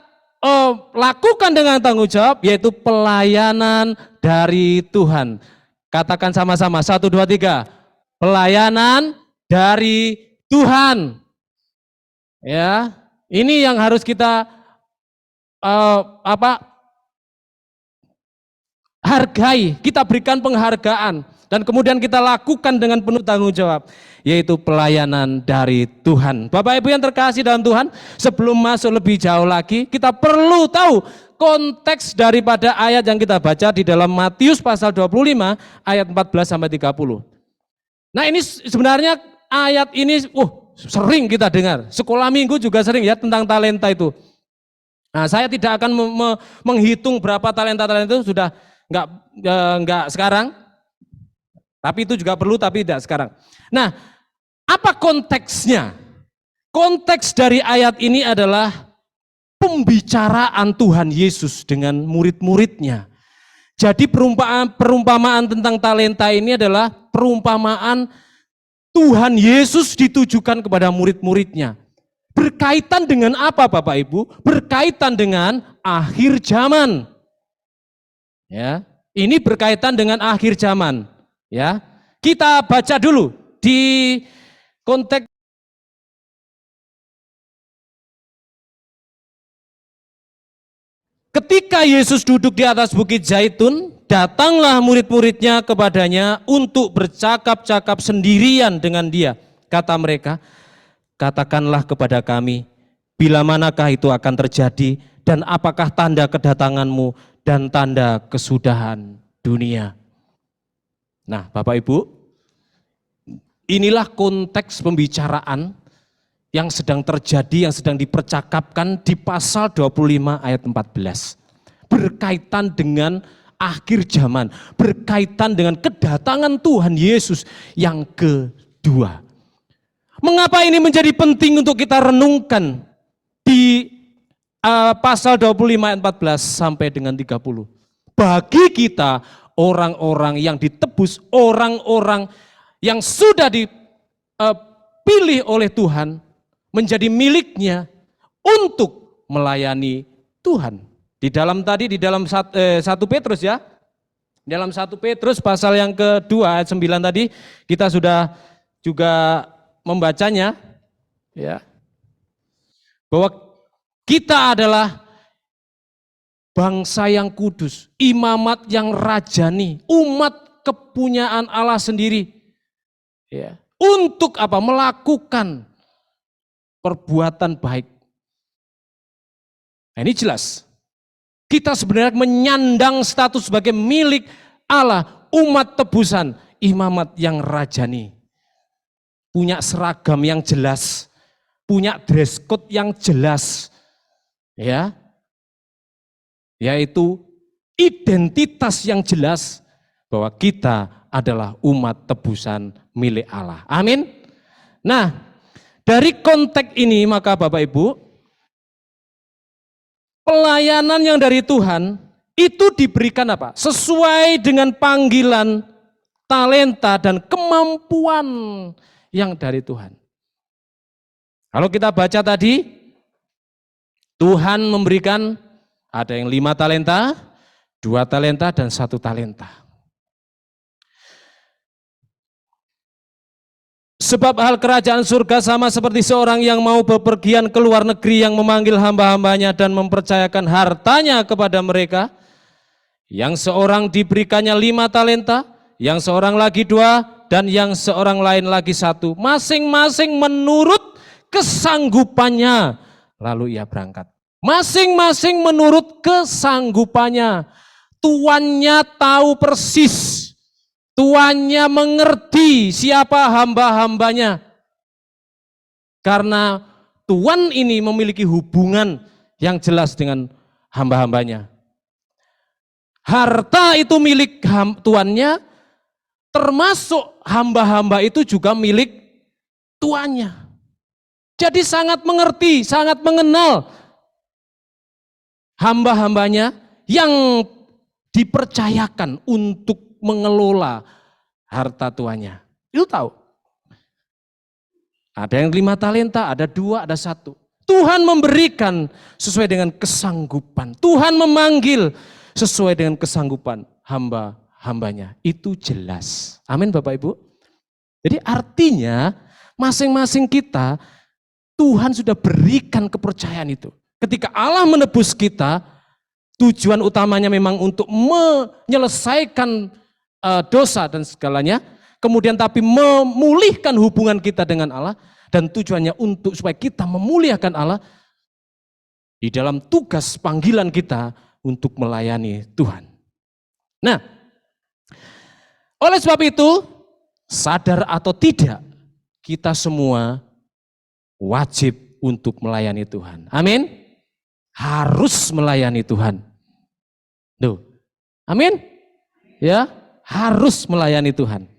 lakukan dengan tanggung jawab? Yaitu pelayanan dari Tuhan. Katakan sama-sama, 1, 2, 3. Pelayanan dari Tuhan. Ya, ini yang harus kita hargai, kita berikan penghargaan, dan kemudian kita lakukan dengan penuh tanggung jawab, yaitu pelayanan dari Tuhan. Bapak Ibu yang terkasih dalam Tuhan, sebelum masuk lebih jauh lagi, kita perlu tahu konteks daripada ayat yang kita baca di dalam Matius pasal 25 ayat 14 sampai 30. Nah, ini sebenarnya ayat ini sering kita dengar, sekolah minggu juga sering ya tentang talenta itu. Nah, saya tidak akan menghitung berapa talenta itu, sudah enggak sekarang, tapi itu juga perlu, tapi tidak sekarang. Nah, apa konteksnya? Konteks dari ayat ini adalah pembicaraan Tuhan Yesus dengan murid-muridnya. Jadi perumpamaan tentang talenta ini adalah perumpamaan Tuhan Yesus ditujukan kepada murid-muridnya. Berkaitan dengan apa Bapak Ibu? Berkaitan dengan akhir zaman. Ya, ini berkaitan dengan akhir zaman. Ya, kita baca dulu di konteks. Ketika Yesus duduk di atas bukit Zaitun, datanglah murid-muridnya kepadanya untuk bercakap-cakap sendirian dengan dia. Kata mereka, katakanlah kepada kami, bila manakah itu akan terjadi, dan apakah tanda kedatanganmu dan tanda kesudahan dunia. Nah, Bapak Ibu, inilah konteks pembicaraan yang sedang terjadi, yang sedang dipercakapkan di pasal 25 ayat 14. Berkaitan dengan akhir zaman, berkaitan dengan kedatangan Tuhan Yesus yang kedua. Mengapa ini menjadi penting untuk kita renungkan di pasal 25 ayat 14 sampai dengan 30. Bagi kita orang-orang yang ditebus, orang-orang yang sudah dipilih oleh Tuhan menjadi miliknya untuk melayani Tuhan. Di dalam 1 Petrus ya. Dalam 1 Petrus pasal yang kedua ayat 9 tadi kita sudah juga membacanya ya. Bahwa kita adalah bangsa yang kudus, imamat yang rajani, umat kepunyaan Allah sendiri. Ya. Untuk apa? Melakukan perbuatan baik. Nah, ini jelas. Kita sebenarnya menyandang status sebagai milik Allah, umat tebusan, imamat yang rajani. Punya seragam yang jelas, punya dress code yang jelas. Ya, yaitu identitas yang jelas bahwa kita adalah umat tebusan milik Allah. Amin. Nah, dari konteks ini maka Bapak Ibu, pelayanan yang dari Tuhan itu diberikan apa? Sesuai dengan panggilan, talenta dan kemampuan yang dari Tuhan. Kalau kita baca tadi, Tuhan memberikan ada yang 5 talenta, 2 talenta, dan 1 talenta. Sebab hal kerajaan surga sama seperti seorang yang mau bepergian ke luar negeri yang memanggil hamba-hambanya dan mempercayakan hartanya kepada mereka. Yang seorang diberikannya 5 talenta, yang seorang lagi 2, dan yang seorang lain lagi 1. Masing-masing menurut kesanggupannya. Lalu ia berangkat. Masing-masing menurut kesanggupannya. Tuannya tahu persis. Tuannya mengerti siapa hamba-hambanya. Karena Tuan ini memiliki hubungan yang jelas dengan hamba-hambanya. Harta itu milik tuannya, termasuk hamba-hamba itu juga milik tuannya. Jadi sangat mengerti, sangat mengenal hamba-hambanya yang dipercayakan untuk mengelola harta tuannya. Itu tahu. Ada yang 5 talenta, ada 2, ada 1. Tuhan memberikan sesuai dengan kesanggupan. Tuhan memanggil sesuai dengan kesanggupan hamba-hambanya. Itu jelas. Amin Bapak Ibu. Jadi artinya masing-masing kita Tuhan sudah berikan kepercayaan itu. Ketika Allah menebus kita, tujuan utamanya memang untuk menyelesaikan dosa dan segalanya, kemudian tapi memulihkan hubungan kita dengan Allah, dan tujuannya untuk supaya kita memuliakan Allah di dalam tugas panggilan kita untuk melayani Tuhan. Nah, oleh sebab itu, sadar atau tidak, kita semua wajib untuk melayani Tuhan. Amin. Harus melayani Tuhan. Tuh. Amin. Ya, harus melayani Tuhan.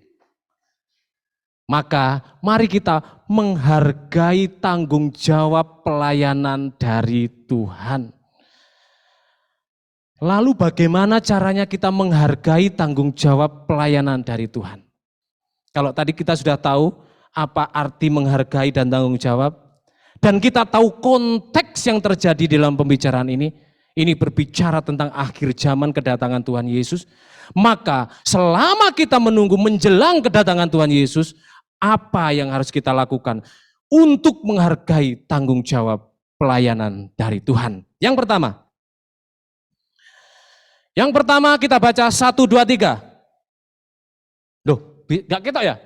Maka mari kita menghargai tanggung jawab pelayanan dari Tuhan. Lalu bagaimana caranya kita menghargai tanggung jawab pelayanan dari Tuhan? Kalau tadi kita sudah tahu apa arti menghargai dan tanggung jawab, dan kita tahu konteks yang terjadi dalam pembicaraan ini berbicara tentang akhir zaman kedatangan Tuhan Yesus. Maka selama kita menunggu menjelang kedatangan Tuhan Yesus, apa yang harus kita lakukan untuk menghargai tanggung jawab pelayanan dari Tuhan? Yang pertama kita baca 1, 2, 3. Loh, gak ketok ya?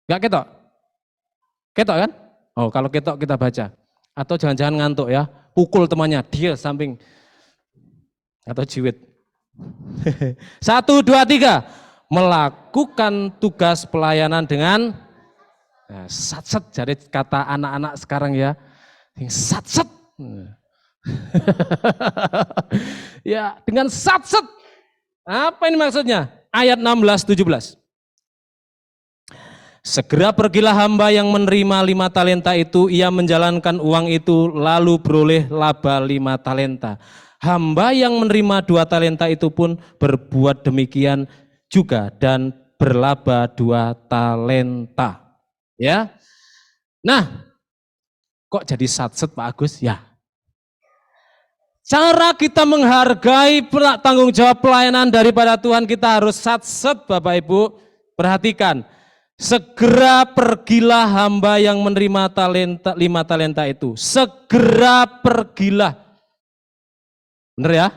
Gak ketok? Ketok kan? Oh, kalau ketok kita baca. Atau jangan-jangan ngantuk ya, pukul temannya, dia samping. Atau jiwit. 1, 2, 3. Melakukan tugas pelayanan dengan sat-set, jadi kata anak-anak sekarang ya. Sat-set. Ya, dengan sat-set. Apa ini maksudnya? Ayat 16, 17. Segera pergilah hamba yang menerima 5 talenta itu, ia menjalankan uang itu lalu beroleh laba 5 talenta. Hamba yang menerima 2 talenta itu pun berbuat demikian juga dan berlaba 2 talenta. Ya. Nah, kok jadi satset Pak Agus? Ya. Cara kita menghargai tanggung jawab pelayanan daripada Tuhan, kita harus satset Bapak Ibu. Perhatikan. Segera pergilah hamba yang menerima 5 talenta itu. Segera pergilah. Benar ya?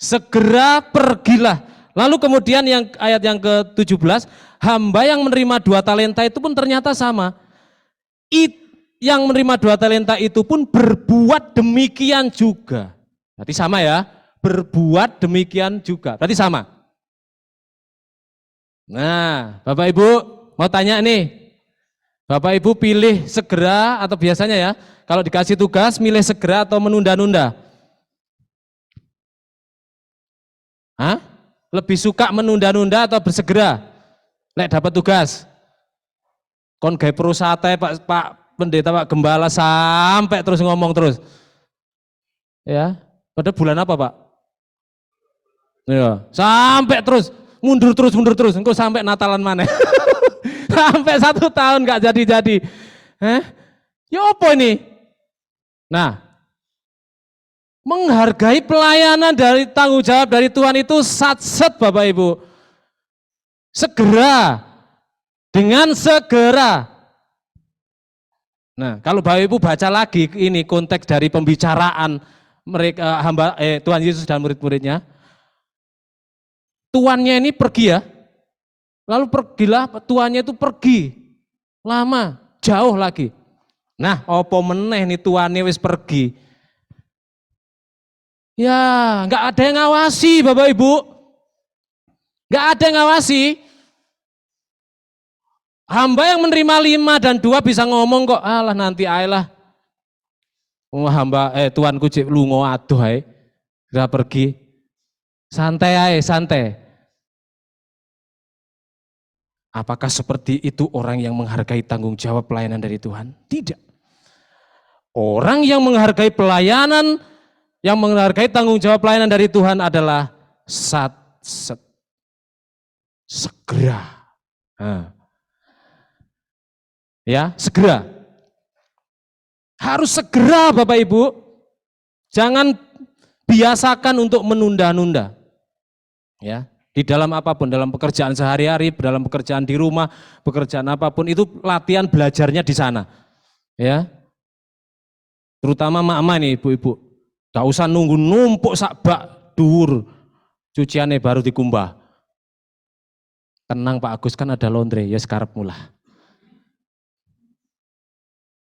Segera pergilah. Lalu kemudian yang ayat yang ke-17, hamba yang menerima 2 talenta itu pun ternyata sama. Yang menerima 2 talenta itu pun berbuat demikian juga. Berarti sama ya, berbuat demikian juga. Berarti sama. Nah, Bapak Ibu mau tanya nih, Bapak Ibu pilih segera atau biasanya ya, kalau dikasih tugas milih segera atau menunda-nunda? Hah? Lebih suka menunda-nunda atau bersegera? Lek dapat tugas. Kon gawe perusate Pak Pendeta, Pak Gembala sampai terus ngomong terus. Ya, pada bulan apa Pak? Ya, sampai terus mundur terus, engkau sampai Natalan mana? Sampai 1 tahun nggak jadi-jadi. Ya apa ini? Nah, menghargai pelayanan dari tanggung jawab dari Tuhan itu satset Bapak Ibu. Segera, dengan segera. Nah, kalau Bapak Ibu baca lagi ini konteks dari pembicaraan mereka Tuhan Yesus dan murid-muridnya. Tuannya ini pergi ya. Lalu pergilah, tuannya itu pergi. Lama, jauh lagi. Nah, opo meneh nih tuannya wis pergi. Ya, nggak ada yang ngawasi Bapak Ibu. Nggak ada yang ngawasi. Hamba yang menerima 5 dan 2 bisa ngomong kok, alah nanti ayolah. Hamba tuanku cek lungo aduh ae. Udah pergi. Santai ae, santai. Apakah seperti itu orang yang menghargai tanggung jawab pelayanan dari Tuhan? Tidak. Orang yang menghargai pelayanan, yang menghargai tanggung jawab pelayanan dari Tuhan adalah segera. Ya, segera. Harus segera Bapak Ibu. Jangan biasakan untuk menunda-nunda. Ya. Di dalam apapun, dalam pekerjaan sehari-hari, dalam pekerjaan di rumah, pekerjaan apapun itu latihan belajarnya di sana. Ya. Terutama mama nih ibu-ibu. Gak usah nunggu numpuk sak bak dhuwur cuciannya baru dikumbah. Tenang Pak Agus, kan ada laundry, ya sekarang mulah.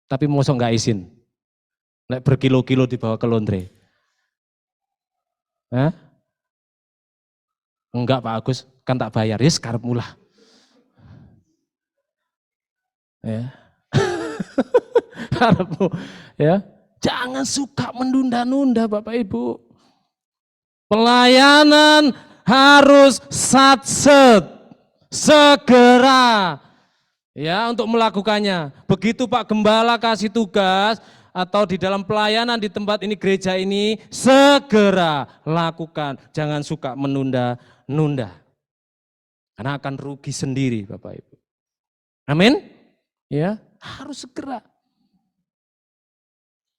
Tapi mosok gak izin. Nek berkilo-kilo dibawa ke laundry. Enggak Pak Agus, kan tak bayar, ya sekarang mulah. Ya. Harapmu, ya. Jangan suka menunda-nunda Bapak Ibu. Pelayanan harus satset, segera. Ya, untuk melakukannya. Begitu Pak Gembala kasih tugas atau di dalam pelayanan di tempat ini, gereja ini, segera lakukan. Jangan suka menunda-nunda. Karena akan rugi sendiri Bapak Ibu. Amin. Ya, harus segera.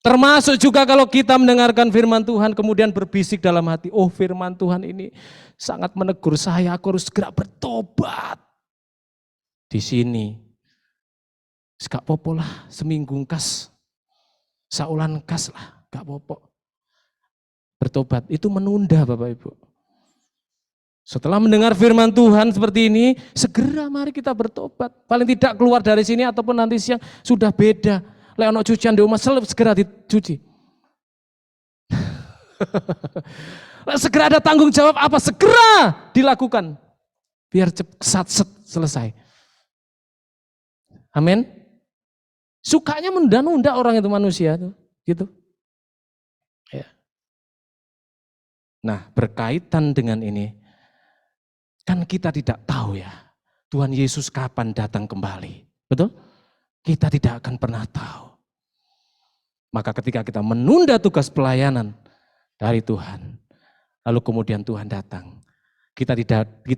Termasuk juga kalau kita mendengarkan firman Tuhan kemudian berbisik dalam hati, oh firman Tuhan ini sangat menegur saya, aku harus segera bertobat. Di sini, gak popo lah, seminggu kas, saulan kas lah, gak popo. Bertobat, itu menunda Bapak Ibu. Setelah mendengar firman Tuhan seperti ini, segera mari kita bertobat. Paling tidak keluar dari sini ataupun nanti siang sudah beda. Lek ono cucian di rumah segera dicuci. Segera ada tanggung jawab apa? Segera dilakukan. Biar satset selesai. Amin. Sukanya menunda-nunda orang itu manusia tuh, gitu. Ya. Nah, berkaitan dengan ini, kan kita tidak tahu ya, Tuhan Yesus kapan datang kembali. Betul? Kita tidak akan pernah tahu. Maka ketika kita menunda tugas pelayanan dari Tuhan, lalu kemudian Tuhan datang, kita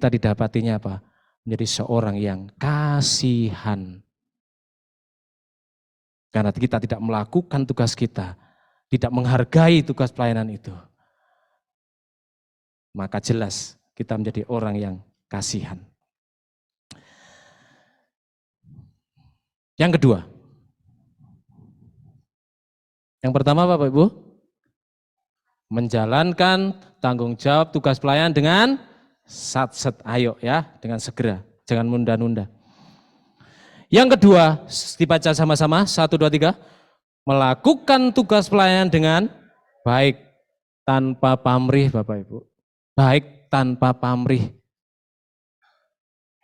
didapatinya apa? Menjadi seorang yang kasihan. Karena kita tidak melakukan tugas kita, tidak menghargai tugas pelayanan itu. Maka jelas kita menjadi orang yang kasihan. Yang kedua. Yang pertama apa Bapak Ibu? Menjalankan tanggung jawab tugas pelayanan dengan sat-set, ayo ya, dengan segera, jangan nunda-nunda. Yang kedua, dibaca sama-sama, 1, 2, 3. Melakukan tugas pelayanan dengan baik, tanpa pamrih Bapak Ibu. Baik tanpa pamrih.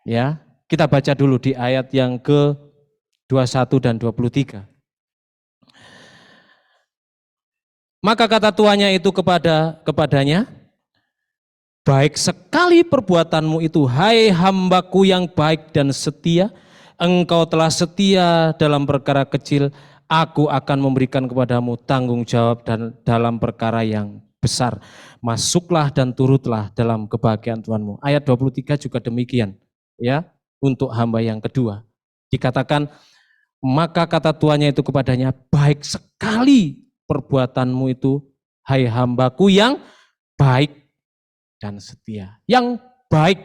Ya, kita baca dulu di ayat yang ke-21 dan 23. Maka kata tuannya itu kepadanya, baik sekali perbuatanmu itu, hai hambaku yang baik dan setia, engkau telah setia dalam perkara kecil, aku akan memberikan kepadamu tanggung jawab dan dalam perkara yang besar. Masuklah dan turutlah dalam kebahagiaan Tuhanmu. Ayat 23 juga demikian, ya, untuk hamba yang kedua. Dikatakan, maka kata tuannya itu kepadanya, baik sekali perbuatanmu itu, hai hambaku yang baik dan setia. Yang baik.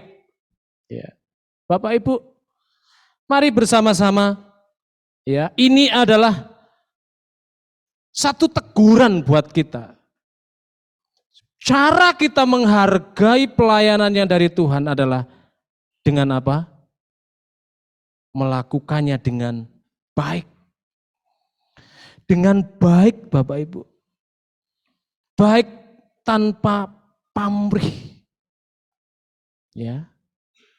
Ya. Bapak Ibu, mari bersama-sama, ya, ini adalah satu teguran buat kita. Cara kita menghargai pelayanan yang dari Tuhan adalah dengan apa? Melakukannya dengan baik. Dengan baik Bapak Ibu. Baik tanpa pamrih. Ya.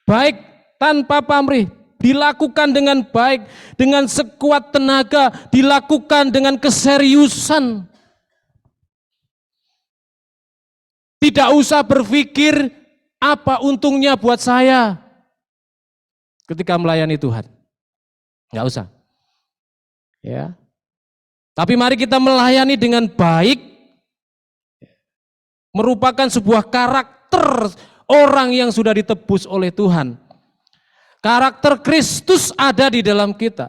Baik tanpa pamrih, dilakukan dengan baik, dengan sekuat tenaga, dilakukan dengan keseriusan. Tidak usah berpikir apa untungnya buat saya ketika melayani Tuhan. Enggak usah. Ya. Tapi mari kita melayani dengan baik, merupakan sebuah karakter orang yang sudah ditebus oleh Tuhan. Karakter Kristus ada di dalam kita.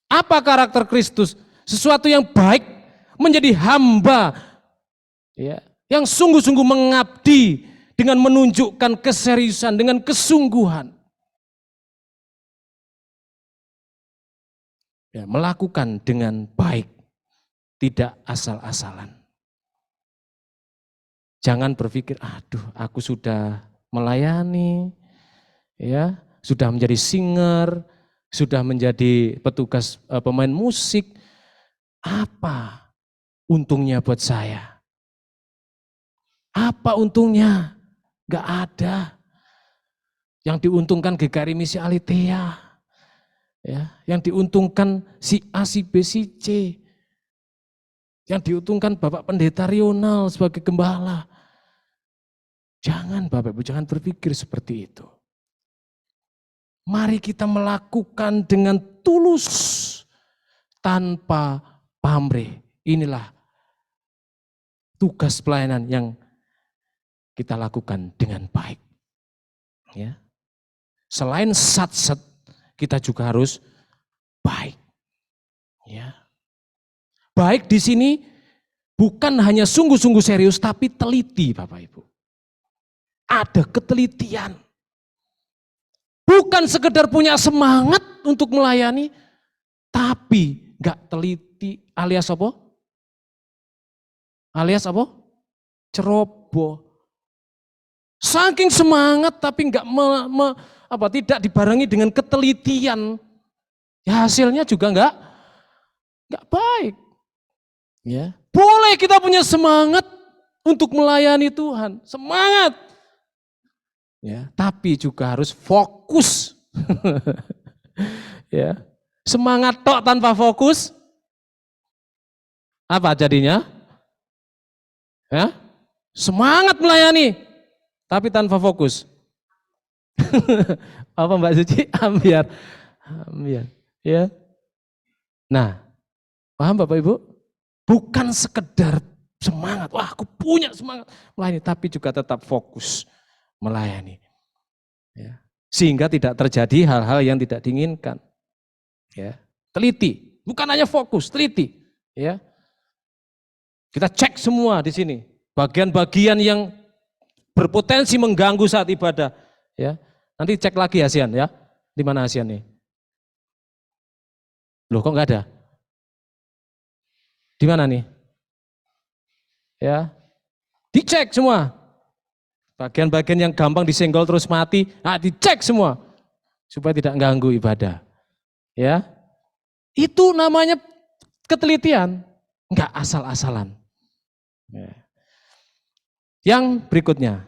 Apa karakter Kristus? Sesuatu yang baik, menjadi hamba, ya, yang sungguh-sungguh mengabdi dengan menunjukkan keseriusan, dengan kesungguhan. Ya, melakukan dengan baik, tidak asal-asalan. Jangan berpikir, aduh aku sudah melayani, ya, sudah menjadi singer, sudah menjadi petugas pemain musik, apa untungnya buat saya? Apa untungnya? Gak ada. Yang diuntungkan GKRI Misi Aletheia. Ya, yang diuntungkan si A, si B, si C. Yang diuntungkan Bapak Pendeta Rional sebagai gembala. Jangan Bapak Ibu, jangan berpikir seperti itu. Mari kita melakukan dengan tulus, tanpa pamrih. Inilah tugas pelayanan yang kita lakukan dengan baik. Ya. Selain sat-set, kita juga harus baik. Ya. Baik di sini bukan hanya sungguh-sungguh serius, tapi teliti Bapak Ibu. Ada ketelitian. Bukan sekedar punya semangat untuk melayani, tapi gak teliti, alias apa? Alias apa? Ceroboh. Saking semangat tapi tidak dibarengi dengan ketelitian, ya hasilnya juga enggak baik. Ya, boleh kita punya semangat untuk melayani Tuhan, semangat. Ya, tapi juga harus fokus. Ya, semangat tok tanpa fokus, apa jadinya? Ya, semangat melayani, tapi tanpa fokus. Apa Mbak Suci? Ambiar. Amin. Ya. Nah, paham Bapak Ibu? Bukan sekedar semangat, wah aku punya semangat melayani, tapi juga tetap fokus melayani. Ya. Sehingga tidak terjadi hal-hal yang tidak diinginkan. Ya. Teliti, bukan hanya fokus, teliti. Ya. Kita cek semua di sini, bagian-bagian yang berpotensi mengganggu saat ibadah. Ya. Nanti cek lagi Asian ya, di mana Asian nih? Loh kok nggak ada? Di mana nih? Ya, dicek semua. Bagian-bagian yang gampang disenggol terus mati, dicek semua supaya tidak mengganggu ibadah. Ya, itu namanya ketelitian, nggak asal-asalan. Ya. Yang berikutnya,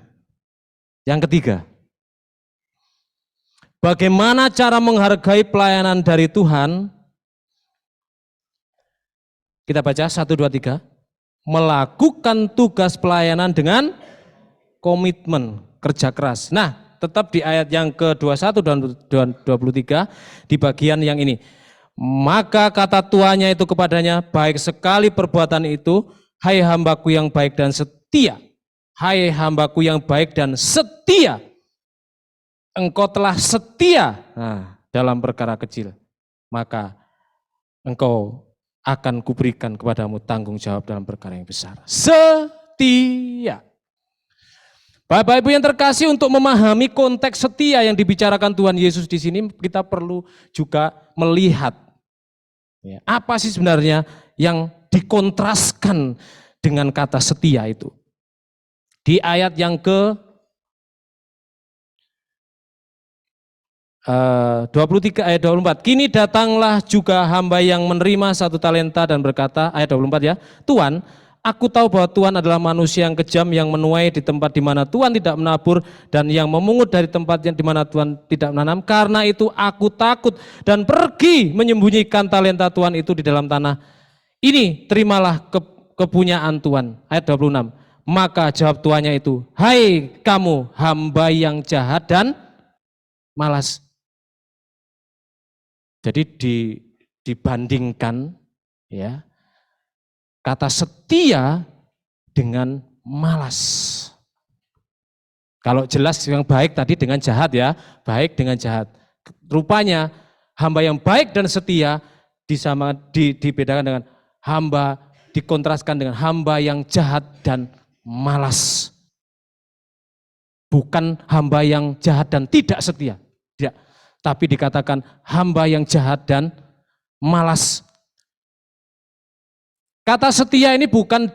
yang ketiga, bagaimana cara menghargai pelayanan dari Tuhan? Kita baca 1, 2, 3. Melakukan tugas pelayanan dengan komitmen, kerja keras. Nah, tetap di ayat yang ke-21 dan 23 di bagian yang ini. Maka kata tuannya itu kepadanya, baik sekali perbuatan itu, hai hambaku yang baik dan setia. Hai hambaku yang baik dan setia. Engkau telah setia dalam perkara kecil. Maka engkau akan kuberikan kepadamu tanggung jawab dalam perkara yang besar. Setia. Bapak Ibu yang terkasih, untuk memahami konteks setia yang dibicarakan Tuhan Yesus di sini, kita perlu juga melihat apa sih sebenarnya yang dikontraskan dengan kata setia itu. Di ayat yang ke 23 ayat 24. Kini datanglah juga hamba yang menerima 1 talenta dan berkata, ayat 24 ya, Tuhan, aku tahu bahwa Tuhan adalah manusia yang kejam, yang menuai di tempat di mana Tuhan tidak menabur dan yang memungut dari tempat yang di mana Tuhan tidak menanam. Karena itu aku takut dan pergi menyembunyikan talenta Tuhan itu di dalam tanah. Ini terimalah kepunyaan Tuhan. Ayat 26. Maka jawab tuannya itu, hai kamu hamba yang jahat dan malas. Jadi dibandingkan ya kata setia dengan malas. Kalau jelas yang baik tadi dengan jahat ya, baik dengan jahat. Rupanya hamba yang baik dan setia dibedakan dengan hamba, dikontraskan dengan hamba yang jahat dan malas. Bukan hamba yang jahat dan tidak setia. Tidak. Tapi dikatakan hamba yang jahat dan malas. Kata setia ini bukan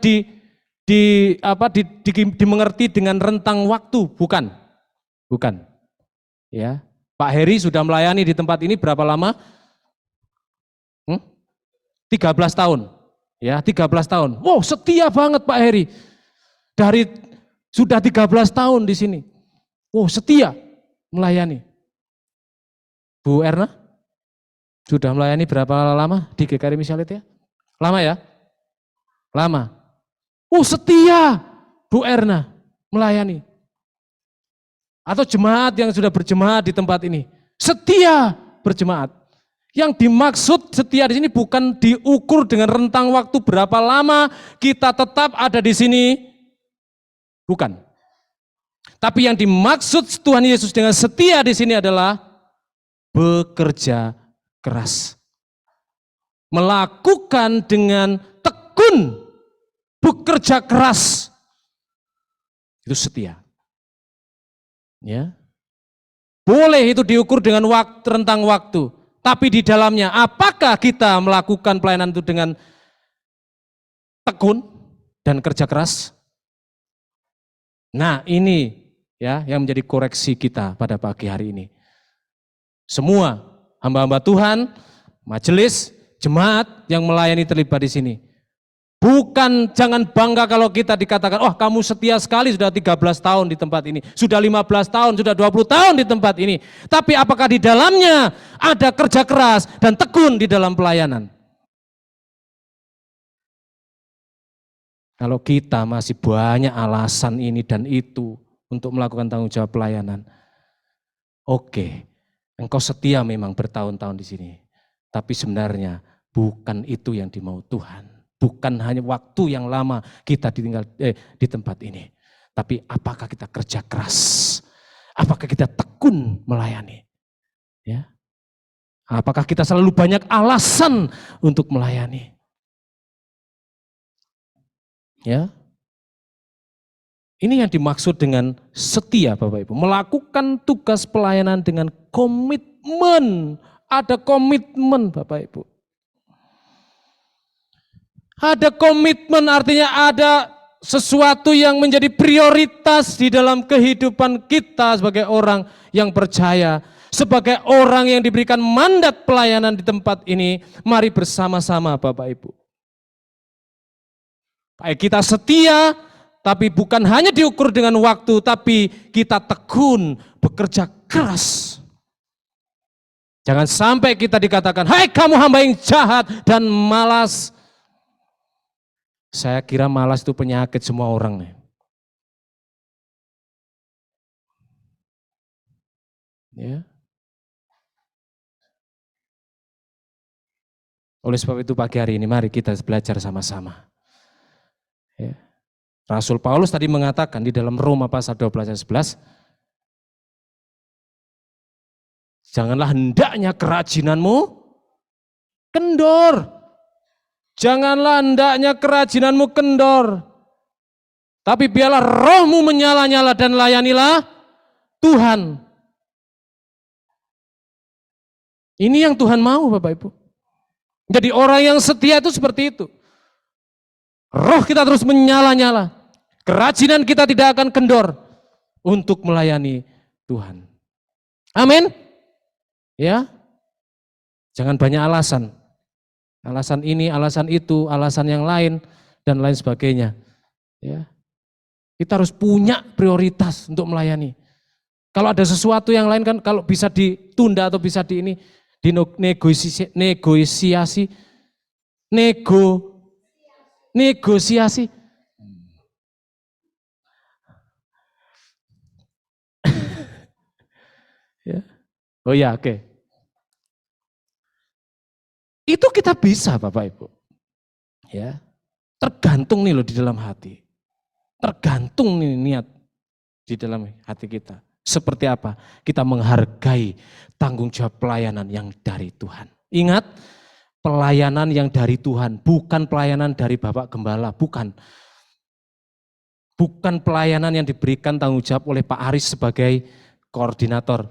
dimengerti dengan rentang waktu, bukan. Ya, Pak Heri sudah melayani di tempat ini berapa lama? 13 tahun. Ya, 13 tahun. Wow, setia banget Pak Heri. Sudah 13 tahun di sini. Wow, setia melayani. Bu Erna, sudah melayani berapa lama di GKRI Misialit ya? Lama ya? Lama. Setia Bu Erna melayani. Atau jemaat yang sudah berjemaat di tempat ini. Setia berjemaat. Yang dimaksud setia di sini bukan diukur dengan rentang waktu berapa lama kita tetap ada di sini. Bukan. Tapi yang dimaksud Tuhan Yesus dengan setia di sini adalah bekerja keras. Melakukan dengan tekun, bekerja keras. Itu setia. Ya. Boleh itu diukur dengan rentang waktu, tapi di dalamnya apakah kita melakukan pelayanan itu dengan tekun dan kerja keras? Nah, ini ya yang menjadi koreksi kita pada pagi hari ini. Semua hamba-hamba Tuhan, majelis, jemaat yang melayani terlibat di sini. Bukan, jangan bangga kalau kita dikatakan, kamu setia sekali sudah 13 tahun di tempat ini, sudah 15 tahun, sudah 20 tahun di tempat ini. Tapi apakah di dalamnya ada kerja keras dan tekun di dalam pelayanan? Kalau kita masih banyak alasan ini dan itu untuk melakukan tanggung jawab pelayanan, oke. Engkau setia memang bertahun-tahun di sini. Tapi sebenarnya bukan itu yang dimau Tuhan. Bukan hanya waktu yang lama kita di tempat ini. Tapi apakah kita kerja keras? Apakah kita tekun melayani? Ya. Apakah kita selalu banyak alasan untuk melayani? Ya. Ini yang dimaksud dengan setia Bapak Ibu. Melakukan tugas pelayanan dengan komitmen. Ada komitmen Bapak Ibu. Ada komitmen artinya ada sesuatu yang menjadi prioritas di dalam kehidupan kita sebagai orang yang percaya. Sebagai orang yang diberikan mandat pelayanan di tempat ini. Mari bersama-sama Bapak Ibu. Baik kita setia, tapi bukan hanya diukur dengan waktu, tapi kita tekun, bekerja keras. Jangan sampai kita dikatakan, hai kamu hamba yang jahat dan malas. Saya kira malas itu penyakit semua orang nih. Ya. Oleh sebab itu pagi hari ini mari kita belajar sama-sama. Ya. Rasul Paulus tadi mengatakan di dalam Roma pasal 12 ayat 11, janganlah hendaknya kerajinanmu kendor. Janganlah hendaknya kerajinanmu kendor. Tapi biarlah rohmu menyala-nyala dan layanilah Tuhan. Ini yang Tuhan mau Bapak Ibu. Jadi orang yang setia itu seperti itu. Roh kita terus menyala-nyala. Kerajinan kita tidak akan kendor untuk melayani Tuhan. Amin. Ya. Jangan banyak alasan. Alasan ini, alasan itu, alasan yang lain dan lain sebagainya. Ya. Kita harus punya prioritas untuk melayani. Kalau ada sesuatu yang lain kan kalau bisa ditunda atau bisa negosiasi. Ya. Oh ya, oke. Itu kita bisa Bapak Ibu. Ya. Tergantung nih loh di dalam hati. Tergantung nih niat di dalam hati kita. Seperti apa? Kita menghargai tanggung jawab pelayanan yang dari Tuhan. Ingat, pelayanan yang dari Tuhan, bukan pelayanan dari Bapak Gembala, bukan. Bukan pelayanan yang diberikan tanggung jawab oleh Pak Aris sebagai koordinator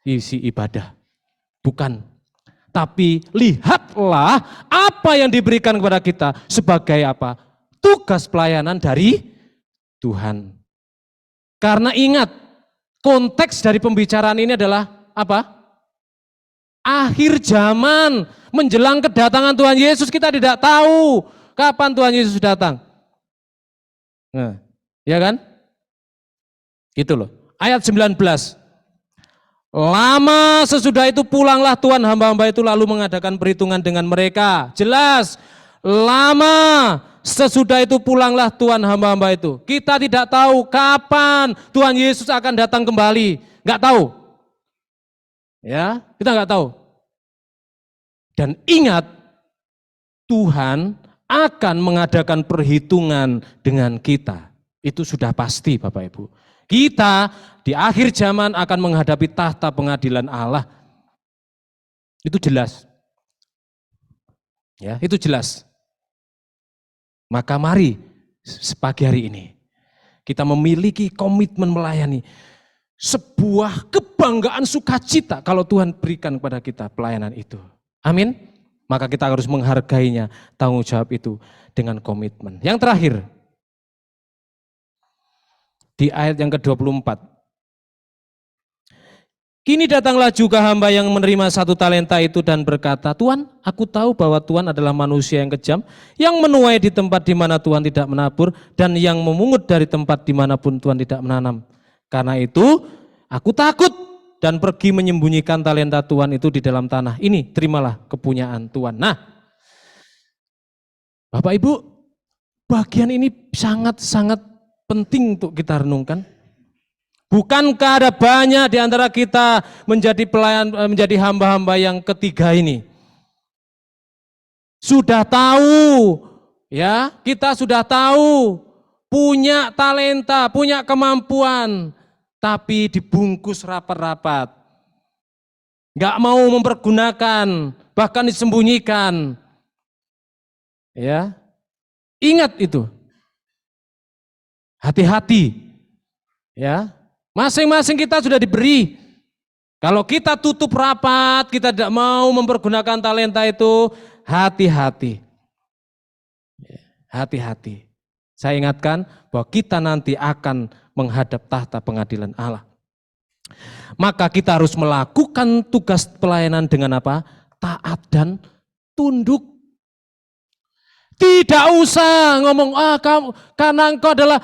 isi ibadah. Bukan. Tapi lihatlah apa yang diberikan kepada kita sebagai apa? Tugas pelayanan dari Tuhan. Karena ingat, konteks dari pembicaraan ini adalah apa? Akhir zaman, menjelang kedatangan Tuhan Yesus, kita tidak tahu kapan Tuhan Yesus datang. Nah, ya kan? Gitu loh. Ayat 19. Lama sesudah itu pulanglah Tuhan, hamba-hamba itu lalu mengadakan perhitungan dengan mereka. Jelas, lama sesudah itu pulanglah Tuhan, hamba-hamba itu. Kita tidak tahu kapan Tuhan Yesus akan datang kembali. Enggak tahu. Ya, kita enggak tahu. Dan ingat, Tuhan akan mengadakan perhitungan dengan kita. Itu sudah pasti Bapak Ibu. Kita di akhir zaman akan menghadapi tahta pengadilan Allah. Itu jelas. Ya, itu jelas. Maka mari pagi hari ini kita memiliki komitmen melayani. Sebuah kebanggaan sukacita kalau Tuhan berikan kepada kita pelayanan itu. Amin. Maka kita harus menghargainya, tanggung jawab itu dengan komitmen. Yang terakhir, di ayat yang ke-24. Kini datanglah juga hamba yang menerima 1 talenta itu dan berkata, Tuhan, aku tahu bahwa Tuhan adalah manusia yang kejam, yang menuai di tempat di mana Tuhan tidak menabur, dan yang memungut dari tempat di manapun Tuhan tidak menanam. Karena itu, aku takut dan pergi menyembunyikan talenta Tuhan itu di dalam tanah. Ini, terimalah kepunyaan Tuhan. Nah, Bapak Ibu, bagian ini sangat-sangat penting untuk kita renungkan. Bukankah ada banyak di antara kita menjadi pelayan, menjadi hamba-hamba yang ketiga ini? Sudah tahu, ya, kita sudah tahu, punya talenta, punya kemampuan, tapi dibungkus rapat-rapat. Enggak mau mempergunakan, bahkan disembunyikan. Ya. Ingat itu. Hati-hati. Ya. Masing-masing kita sudah diberi. Kalau kita tutup rapat, kita tidak mau mempergunakan talenta itu, hati-hati. Hati-hati. Saya ingatkan bahwa kita nanti akan menghadap tahta pengadilan Allah. Maka kita harus melakukan tugas pelayanan dengan apa? Taat dan tunduk. Tidak usah ngomong, kamu, karena engkau adalah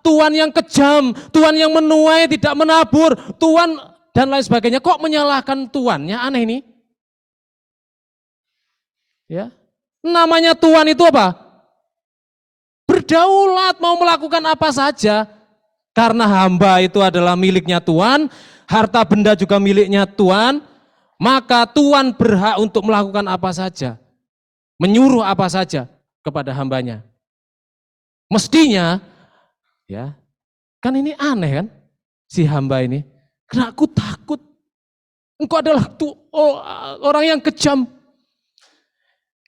Tuhan yang kejam, Tuhan yang menuai tidak menabur, Tuhan dan lain sebagainya. Kok menyalahkan Tuhannya? Aneh ini. Ya, namanya Tuhan itu apa? Berdaulat, mau melakukan apa saja. Karena hamba itu adalah miliknya Tuhan, harta benda juga miliknya Tuhan, maka Tuhan berhak untuk melakukan apa saja. Menyuruh apa saja kepada hambanya. Mestinya, ya, kan ini aneh kan, si hamba ini. Karena aku takut, engkau adalah orang yang kejam,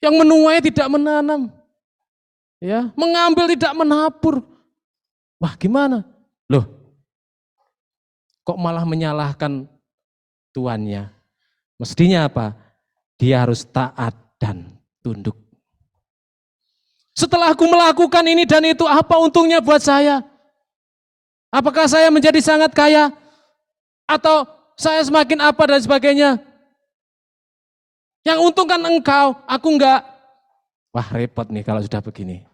yang menuai tidak menanam, ya, mengambil tidak menabur. Wah, gimana? Loh, kok malah menyalahkan tuannya? Mestinya apa? Dia harus taat dan tunduk. Setelah aku melakukan ini dan itu, apa untungnya buat saya? Apakah saya menjadi sangat kaya? Atau saya semakin apa dan sebagainya? Yang untung kan engkau, aku enggak. Wah, repot nih kalau sudah begini.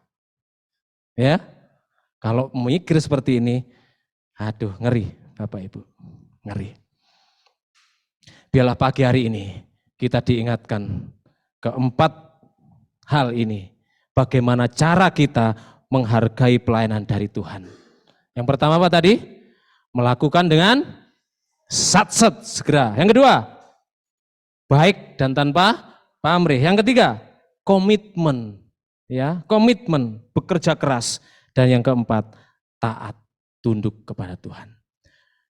Ya, kalau mikir seperti ini, aduh, ngeri Bapak Ibu, ngeri. Biarlah pagi hari ini kita diingatkan keempat hal ini. Bagaimana cara kita menghargai pelayanan dari Tuhan. Yang pertama apa tadi? Melakukan dengan sat-set segera. Yang kedua, baik dan tanpa pamrih. Yang ketiga, komitmen. Ya, komitmen, bekerja keras. Dan yang keempat, taat, tunduk kepada Tuhan.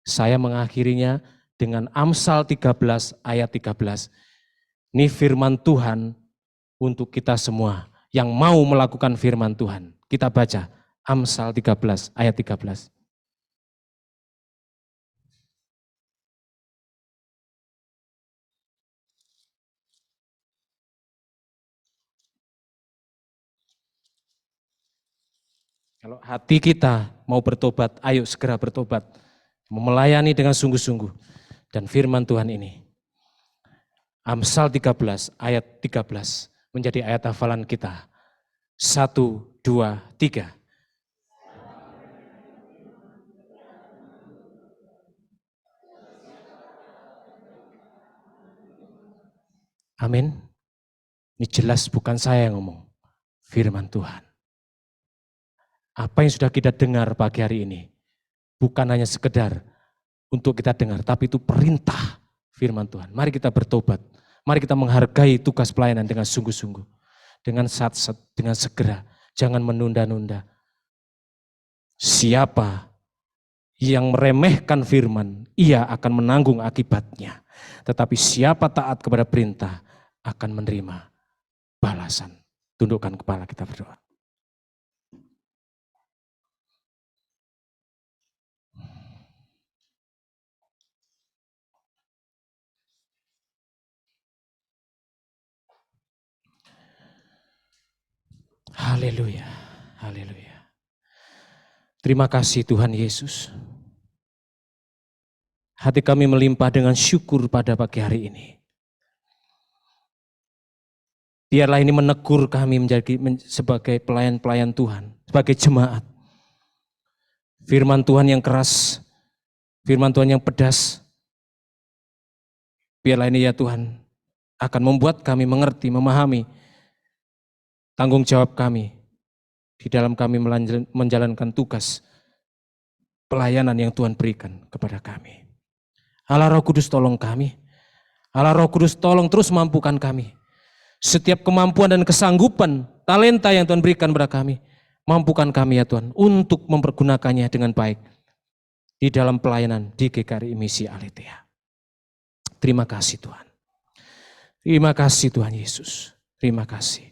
Saya mengakhirinya dengan Amsal 13 ayat 13. Ini firman Tuhan untuk kita semua yang mau melakukan firman Tuhan. Kita baca Amsal 13 ayat 13. Kalau hati kita mau bertobat, ayo segera bertobat. Melayani dengan sungguh-sungguh. Dan firman Tuhan ini, Amsal 13 ayat 13 menjadi ayat hafalan kita. 1, 2, 3. Amin. Ini jelas bukan saya yang ngomong, firman Tuhan. Apa yang sudah kita dengar pagi hari ini, bukan hanya sekedar untuk kita dengar, tapi itu perintah firman Tuhan. Mari kita bertobat, mari kita menghargai tugas pelayanan dengan sungguh-sungguh. Dengan sat-set, dengan segera, jangan menunda-nunda. Siapa yang meremehkan firman, ia akan menanggung akibatnya. Tetapi siapa taat kepada perintah, akan menerima balasan. Tundukkan kepala, kita berdoa. Haleluya, haleluya. Terima kasih Tuhan Yesus. Hati kami melimpah dengan syukur pada pagi hari ini. Biarlah ini menegur kami sebagai pelayan-pelayan Tuhan, sebagai jemaat. Firman Tuhan yang keras, firman Tuhan yang pedas. Biarlah ini ya Tuhan akan membuat kami mengerti, memahami tanggung jawab kami di dalam kami menjalankan tugas pelayanan yang Tuhan berikan kepada kami. Allah Roh Kudus tolong kami. Allah Roh Kudus tolong terus mampukan kami. Setiap kemampuan dan kesanggupan, talenta yang Tuhan berikan kepada kami, mampukan kami ya Tuhan untuk mempergunakannya dengan baik di dalam pelayanan di GKRI Misi Aletheia. Terima kasih Tuhan. Terima kasih Tuhan Yesus. Terima kasih.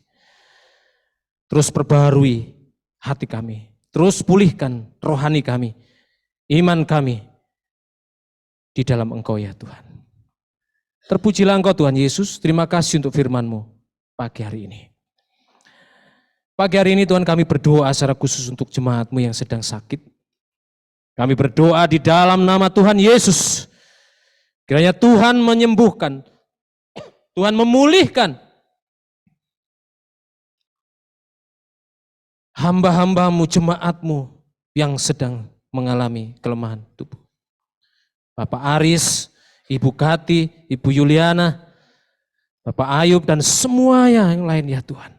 Terus perbaharui hati kami. Terus pulihkan rohani kami. Iman kami di dalam Engkau ya Tuhan. Terpujilah Engkau Tuhan Yesus. Terima kasih untuk firman-Mu pagi hari ini. Pagi hari ini Tuhan kami berdoa secara khusus untuk jemaat-Mu yang sedang sakit. Kami berdoa di dalam nama Tuhan Yesus. Kiranya Tuhan menyembuhkan, Tuhan memulihkan hamba-hambamu, jemaatmu yang sedang mengalami kelemahan tubuh. Bapak Aris, Ibu Kati, Ibu Yuliana, Bapak Ayub dan semua yang lain ya Tuhan.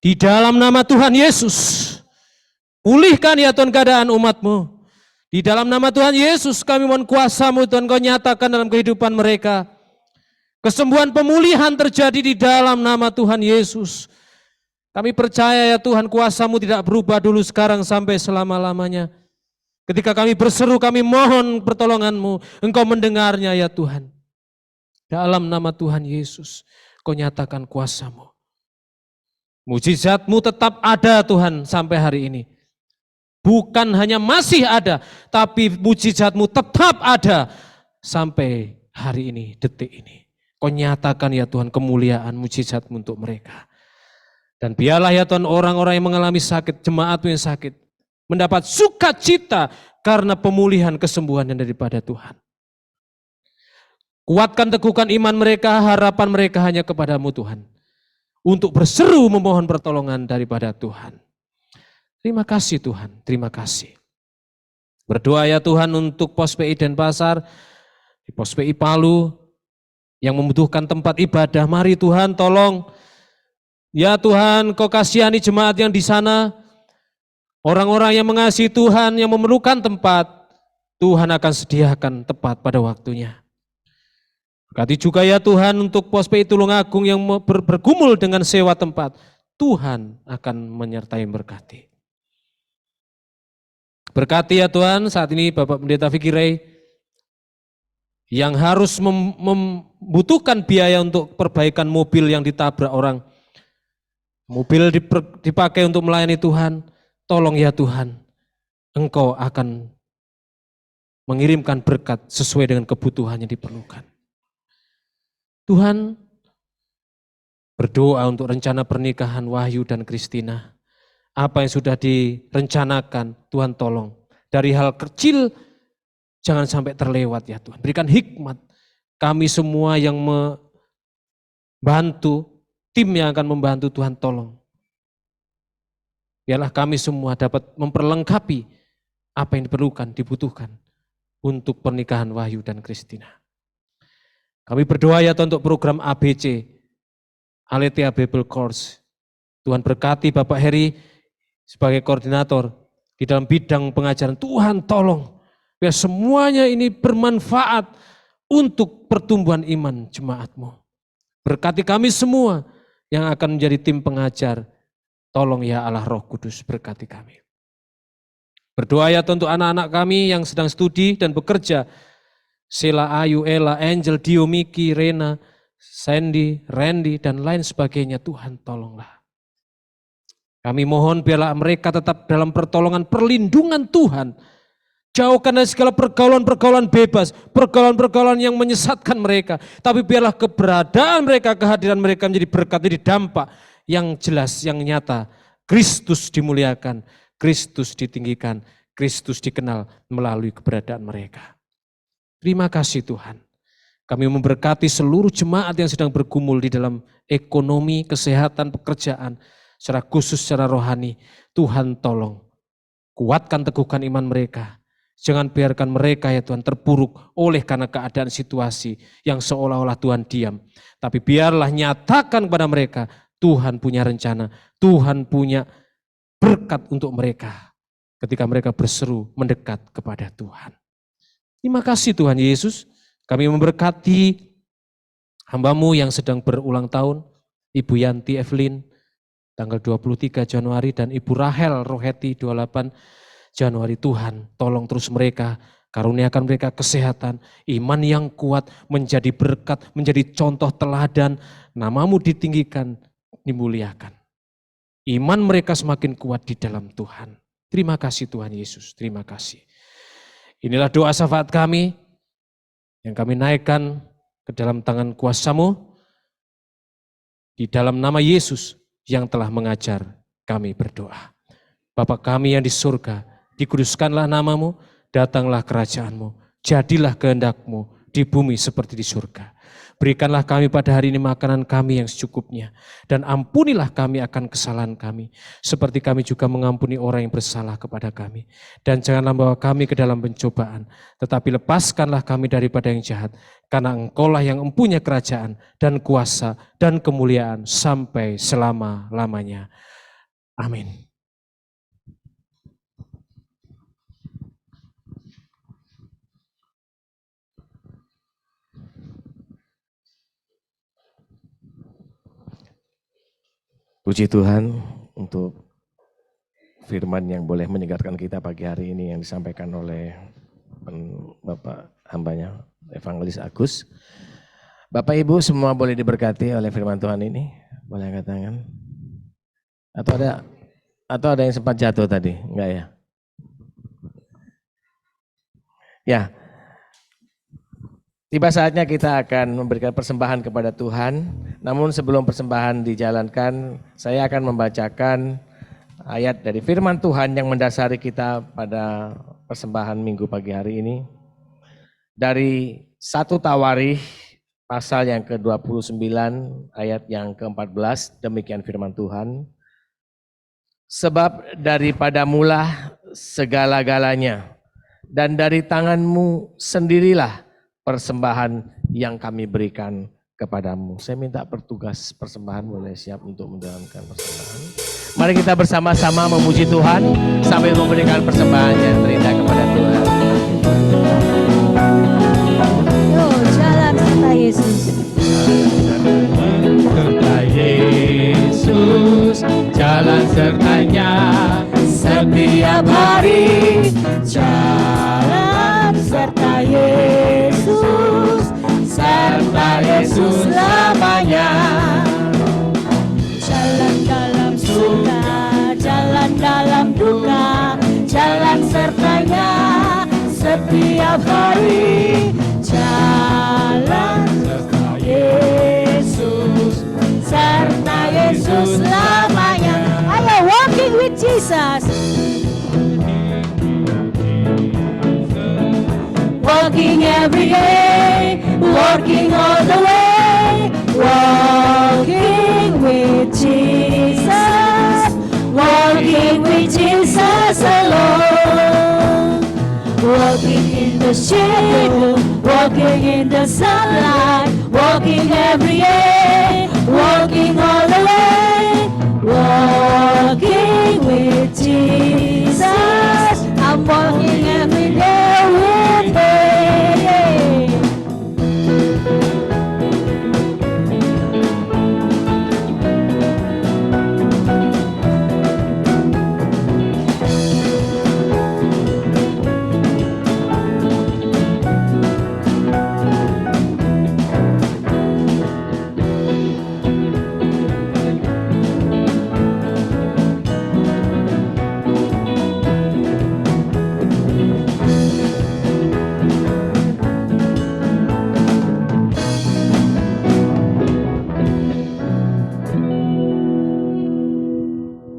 Di dalam nama Tuhan Yesus, pulihkan ya Tuhan keadaan umat-Mu. Di dalam nama Tuhan Yesus kami mohon kuasa-Mu Tuhan Kau nyatakan dalam kehidupan mereka. Kesembuhan pemulihan terjadi di dalam nama Tuhan Yesus. Kami percaya ya Tuhan kuasa-Mu tidak berubah dulu sekarang sampai selama-lamanya. Ketika kami berseru kami mohon pertolongan-Mu. Engkau mendengarnya ya Tuhan. Dalam nama Tuhan Yesus Kau nyatakan kuasa-Mu. Mujizat-Mu tetap ada Tuhan sampai hari ini. Bukan hanya masih ada, tapi mujizat-Mu tetap ada sampai hari ini, detik ini. Kau nyatakan ya Tuhan kemuliaan mujizat-Mu untuk mereka. Dan biarlah ya Tuhan orang-orang yang mengalami sakit, jemaat-Mu yang sakit, mendapat sukacita karena pemulihan kesembuhan yang daripada Tuhan. Kuatkan teguhkan iman mereka, harapan mereka hanya kepada-Mu Tuhan. Untuk berseru memohon pertolongan daripada Tuhan. Terima kasih Tuhan, terima kasih. Berdoa ya Tuhan untuk Pos PI Denpasar, di Pos PI Palu, yang membutuhkan tempat ibadah. Mari Tuhan tolong, ya Tuhan Kau kasihani jemaat yang di sana, orang-orang yang mengasihi Tuhan, yang memerlukan tempat, Tuhan akan sediakan tepat pada waktunya. Berkati juga ya Tuhan untuk Pos PI Tulungagung yang bergumul dengan sewa tempat, Tuhan akan menyertai berkati. Berkati ya Tuhan saat ini Bapak Pendeta Vicky Ray yang harus membutuhkan biaya untuk perbaikan mobil yang ditabrak orang. Mobil dipakai untuk melayani Tuhan. Tolong ya Tuhan, Engkau akan mengirimkan berkat sesuai dengan kebutuhan yang diperlukan. Tuhan, berdoa untuk rencana pernikahan Wahyu dan Kristina. Apa yang sudah direncanakan, Tuhan tolong. Dari hal kecil, jangan sampai terlewat ya Tuhan. Berikan hikmat. Kami semua yang membantu, tim yang akan membantu Tuhan tolong. Biarlah kami semua dapat memperlengkapi apa yang diperlukan, dibutuhkan untuk pernikahan Wahyu dan Kristina. Kami berdoa ya Tuhan untuk program ABC, Aletheia Bible Course. Tuhan berkati Bapak Heri, sebagai koordinator di dalam bidang pengajaran. Tuhan tolong biar semuanya ini bermanfaat untuk pertumbuhan iman jemaat-Mu. Berkati kami semua yang akan menjadi tim pengajar. Tolong ya Allah Roh Kudus berkati kami. Berdoa ya untuk anak-anak kami yang sedang studi dan bekerja. Sela, Ayu, Ella, Angel, Dio, Miki, Rena, Sandy, Randy dan lain sebagainya. Tuhan tolonglah. Kami mohon biarlah mereka tetap dalam pertolongan perlindungan Tuhan. Jauhkan dari segala pergaulan-pergaulan bebas, pergaulan-pergaulan yang menyesatkan mereka. Tapi biarlah keberadaan mereka, kehadiran mereka menjadi berkat, jadi dampak yang jelas, yang nyata. Kristus dimuliakan, Kristus ditinggikan, Kristus dikenal melalui keberadaan mereka. Terima kasih Tuhan. Kami memberkati seluruh jemaat yang sedang bergumul di dalam ekonomi, kesehatan, pekerjaan. Secara khusus, secara rohani, Tuhan tolong. Kuatkan, teguhkan iman mereka. Jangan biarkan mereka ya Tuhan terpuruk oleh karena keadaan situasi yang seolah-olah Tuhan diam. Tapi biarlah nyatakan kepada mereka, Tuhan punya rencana, Tuhan punya berkat untuk mereka. ketika mereka berseru mendekat kepada Tuhan. Terima kasih Tuhan Yesus, kami memberkati hamba-Mu yang sedang berulang tahun, Ibu Yanti Evelyn, tanggal 23 Januari, dan Ibu Rahel Roheti 28 Januari. Tuhan, tolong terus mereka, karuniakan mereka kesehatan, iman yang kuat, menjadi berkat, menjadi contoh teladan, nama-Mu ditinggikan, dimuliakan. Iman mereka semakin kuat di dalam Tuhan. Terima kasih Tuhan Yesus, terima kasih. Inilah doa syafaat kami yang kami naikkan ke dalam tangan kuasa-Mu, di dalam nama Yesus yang telah mengajar kami berdoa. Bapa kami yang di surga, dikuduskanlah nama-Mu, datanglah kerajaan-Mu, jadilah kehendak-Mu di bumi seperti di surga. Berikanlah kami pada hari ini makanan kami yang secukupnya, dan ampunilah kami akan kesalahan kami, seperti kami juga mengampuni orang yang bersalah kepada kami. Dan janganlah bawa kami ke dalam pencobaan, tetapi lepaskanlah kami daripada yang jahat, karena Engkaulah yang mempunyai kerajaan dan kuasa dan kemuliaan sampai selama-lamanya. Amin. Puji Tuhan untuk firman yang boleh menyegarkan kita pagi hari ini yang disampaikan oleh Bapak hambanya, Evangelis Agus. Bapak Ibu semua boleh diberkati oleh firman Tuhan ini? Boleh angkat tangan? Atau ada yang sempat jatuh tadi? Enggak ya? Ya, tiba saatnya kita akan memberikan persembahan kepada Tuhan. Namun sebelum persembahan dijalankan, saya akan membacakan ayat dari firman Tuhan yang mendasari kita pada persembahan minggu pagi hari ini. Dari 1 Tawarikh pasal yang ke-29 ayat yang ke-14, demikian firman Tuhan. Sebab daripada mula segala-galanya, dan dari tanganmu sendirilah persembahan yang kami berikan kepadamu. Saya minta petugas persembahan boleh siap untuk menjalankan persembahan. Mari kita bersama-sama memuji Tuhan sambil memberikan persembahan yang terindah kepada Tuhan. Yo, jalan serta Yesus. Serta Yesus, jalan sertanya setiap hari. Jalan serta Yesus, serta Yesus lamanya. Jalan dalam suka, jalan dalam duka, jalan sertanya setiap hari. Jalan serta Yesus, serta Yesus lamanya. Ayo, walking with Jesus. Walking every day, walking all the way, walking with Jesus, walking with Jesus alone. Walking in the shadow, walking in the sunlight, walking every day, walking all the way, walking with Jesus. I'm walking every day with Him.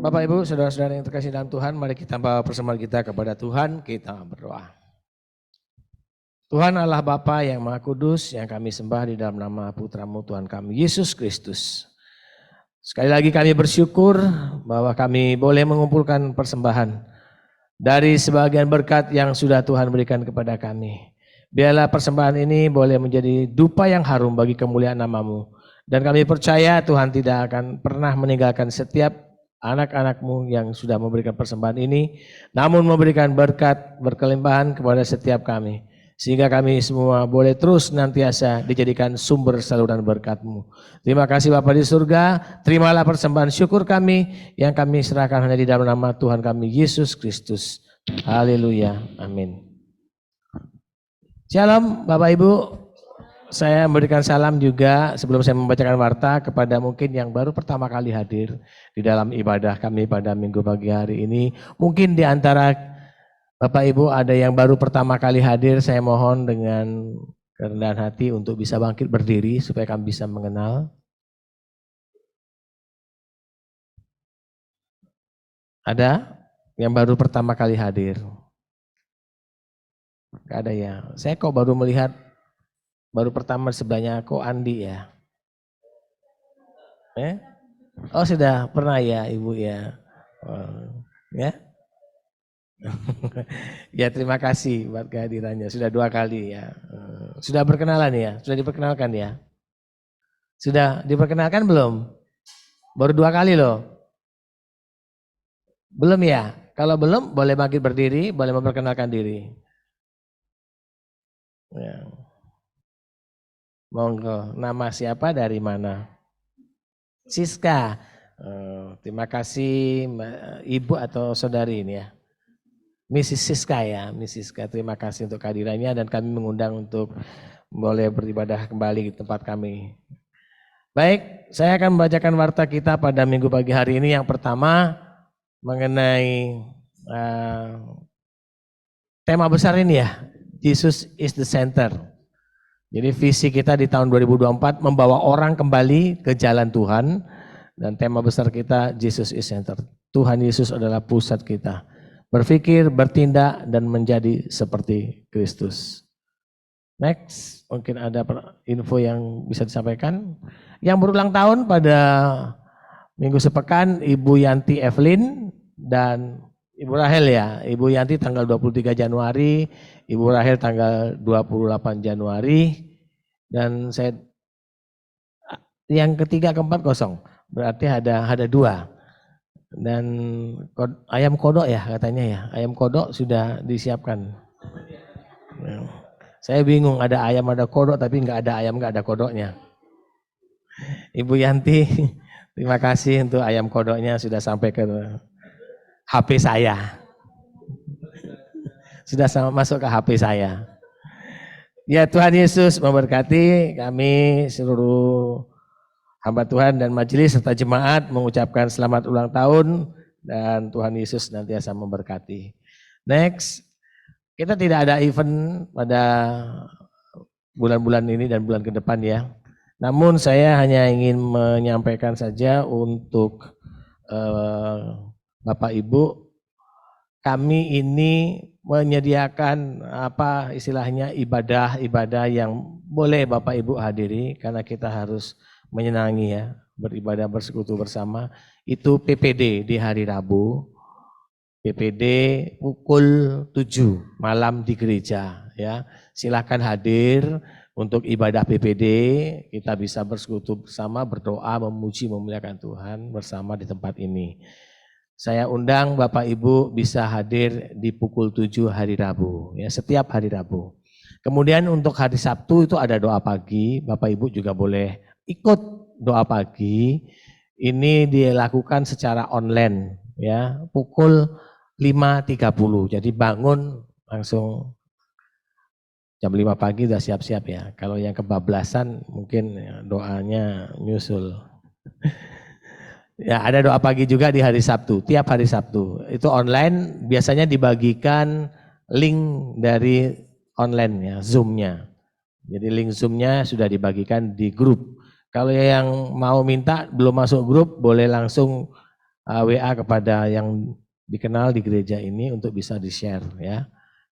Bapak Ibu, saudara-saudara yang terkasih dalam Tuhan, mari kita bawa persembahan kita kepada Tuhan, kita berdoa. Tuhan Allah Bapa yang Maha Kudus, yang kami sembah di dalam nama Putra-Mu Tuhan kami, Yesus Kristus. Sekali lagi kami bersyukur bahwa kami boleh mengumpulkan persembahan dari sebagian berkat yang sudah Tuhan berikan kepada kami. Biarlah persembahan ini boleh menjadi dupa yang harum bagi kemuliaan nama-Mu. Dan kami percaya Tuhan tidak akan pernah meninggalkan setiap anak-anakmu yang sudah memberikan persembahan ini, namun memberikan berkat berkelimpahan kepada setiap kami. Sehingga kami semua boleh terus nantiasa dijadikan sumber saluran berkat-Mu. Terima kasih Bapa di surga, terimalah persembahan syukur kami yang kami serahkan hanya di dalam nama Tuhan kami Yesus Kristus. Haleluya, amin. Shalom Bapak Ibu, saya memberikan salam juga sebelum saya membacakan warta kepada mungkin yang baru pertama kali hadir di dalam ibadah kami pada minggu pagi hari ini. Mungkin di antara Bapak Ibu ada yang baru pertama kali hadir, saya mohon dengan kerendahan hati untuk bisa bangkit berdiri supaya kami bisa mengenal. Ada yang baru pertama kali hadir? Gak ada ya. Saya kok baru melihat baru pertama sebelahnya kok Andi ya. Oh sudah pernah ya Ibu ya. Ya. Ya terima kasih buat kehadirannya. Sudah 2 kali ya. Sudah berkenalan ya? Sudah diperkenalkan ya? Sudah diperkenalkan belum? Baru 2 kali loh. Belum ya? Kalau belum boleh bangkit berdiri, boleh memperkenalkan diri. Ya. Monggo, nama siapa dari mana? Siska. Terima kasih Ibu atau saudari ini ya. Mrs. Siska ya, Mrs. Siska, terima kasih untuk kehadirannya dan kami mengundang untuk boleh beribadah kembali di tempat kami. Baik, saya akan membacakan warta kita pada minggu pagi hari ini. Yang pertama mengenai tema besar ini ya, Jesus is the center. Jadi visi kita di tahun 2024 membawa orang kembali ke jalan Tuhan dan tema besar kita Jesus is center. Tuhan Yesus adalah pusat kita. Berpikir, bertindak, dan menjadi seperti Kristus. Next, mungkin ada info yang bisa disampaikan. Yang berulang tahun pada minggu sepekan, Ibu Yanti Evelyn dan Ibu Rahel ya. Ibu Yanti tanggal 23 Januari, Ibu Rahel tanggal 28 Januari. Dan saya yang ketiga, keempat kosong. Berarti ada 2. Dan ayam kodok ya katanya ya, ayam kodok sudah disiapkan. Saya bingung ada ayam ada kodok tapi nggak ada ayam nggak ada kodoknya. Ibu Yanti, terima kasih untuk ayam kodoknya sudah sampai ke HP saya. Sudah masuk ke HP saya. Ya Tuhan Yesus memberkati kami seluruh hamba Tuhan dan majelis serta jemaat mengucapkan selamat ulang tahun dan Tuhan Yesus nantiasa memberkati. Next, kita tidak ada event pada bulan-bulan ini dan bulan ke depan ya. Namun saya hanya ingin menyampaikan saja untuk Bapak Ibu, kami ini menyediakan apa istilahnya ibadah-ibadah yang boleh Bapak Ibu hadiri karena kita harus menyenangi ya, beribadah bersekutu bersama. Itu PPD di hari Rabu. PPD pukul 7 malam di gereja ya. Silakan hadir untuk ibadah PPD. Kita bisa bersekutu bersama, berdoa, memuji, memuliakan Tuhan bersama di tempat ini. Saya undang Bapak Ibu bisa hadir di pukul 7 hari Rabu ya, setiap hari Rabu. Kemudian untuk hari Sabtu itu ada doa pagi, Bapak Ibu juga boleh ikut doa pagi. Ini dilakukan secara online ya, pukul 5.30. Jadi bangun langsung jam 5 pagi udah siap-siap ya. Kalau yang kebablasan mungkin doanya nyusul. Ya, ada doa pagi juga di hari Sabtu, tiap hari Sabtu. Itu online, biasanya dibagikan link dari online ya, Zoom-nya. Jadi link Zoom-nya sudah dibagikan di grup. Kalau yang mau minta belum masuk grup, boleh langsung WA kepada yang dikenal di gereja ini untuk bisa di-share ya.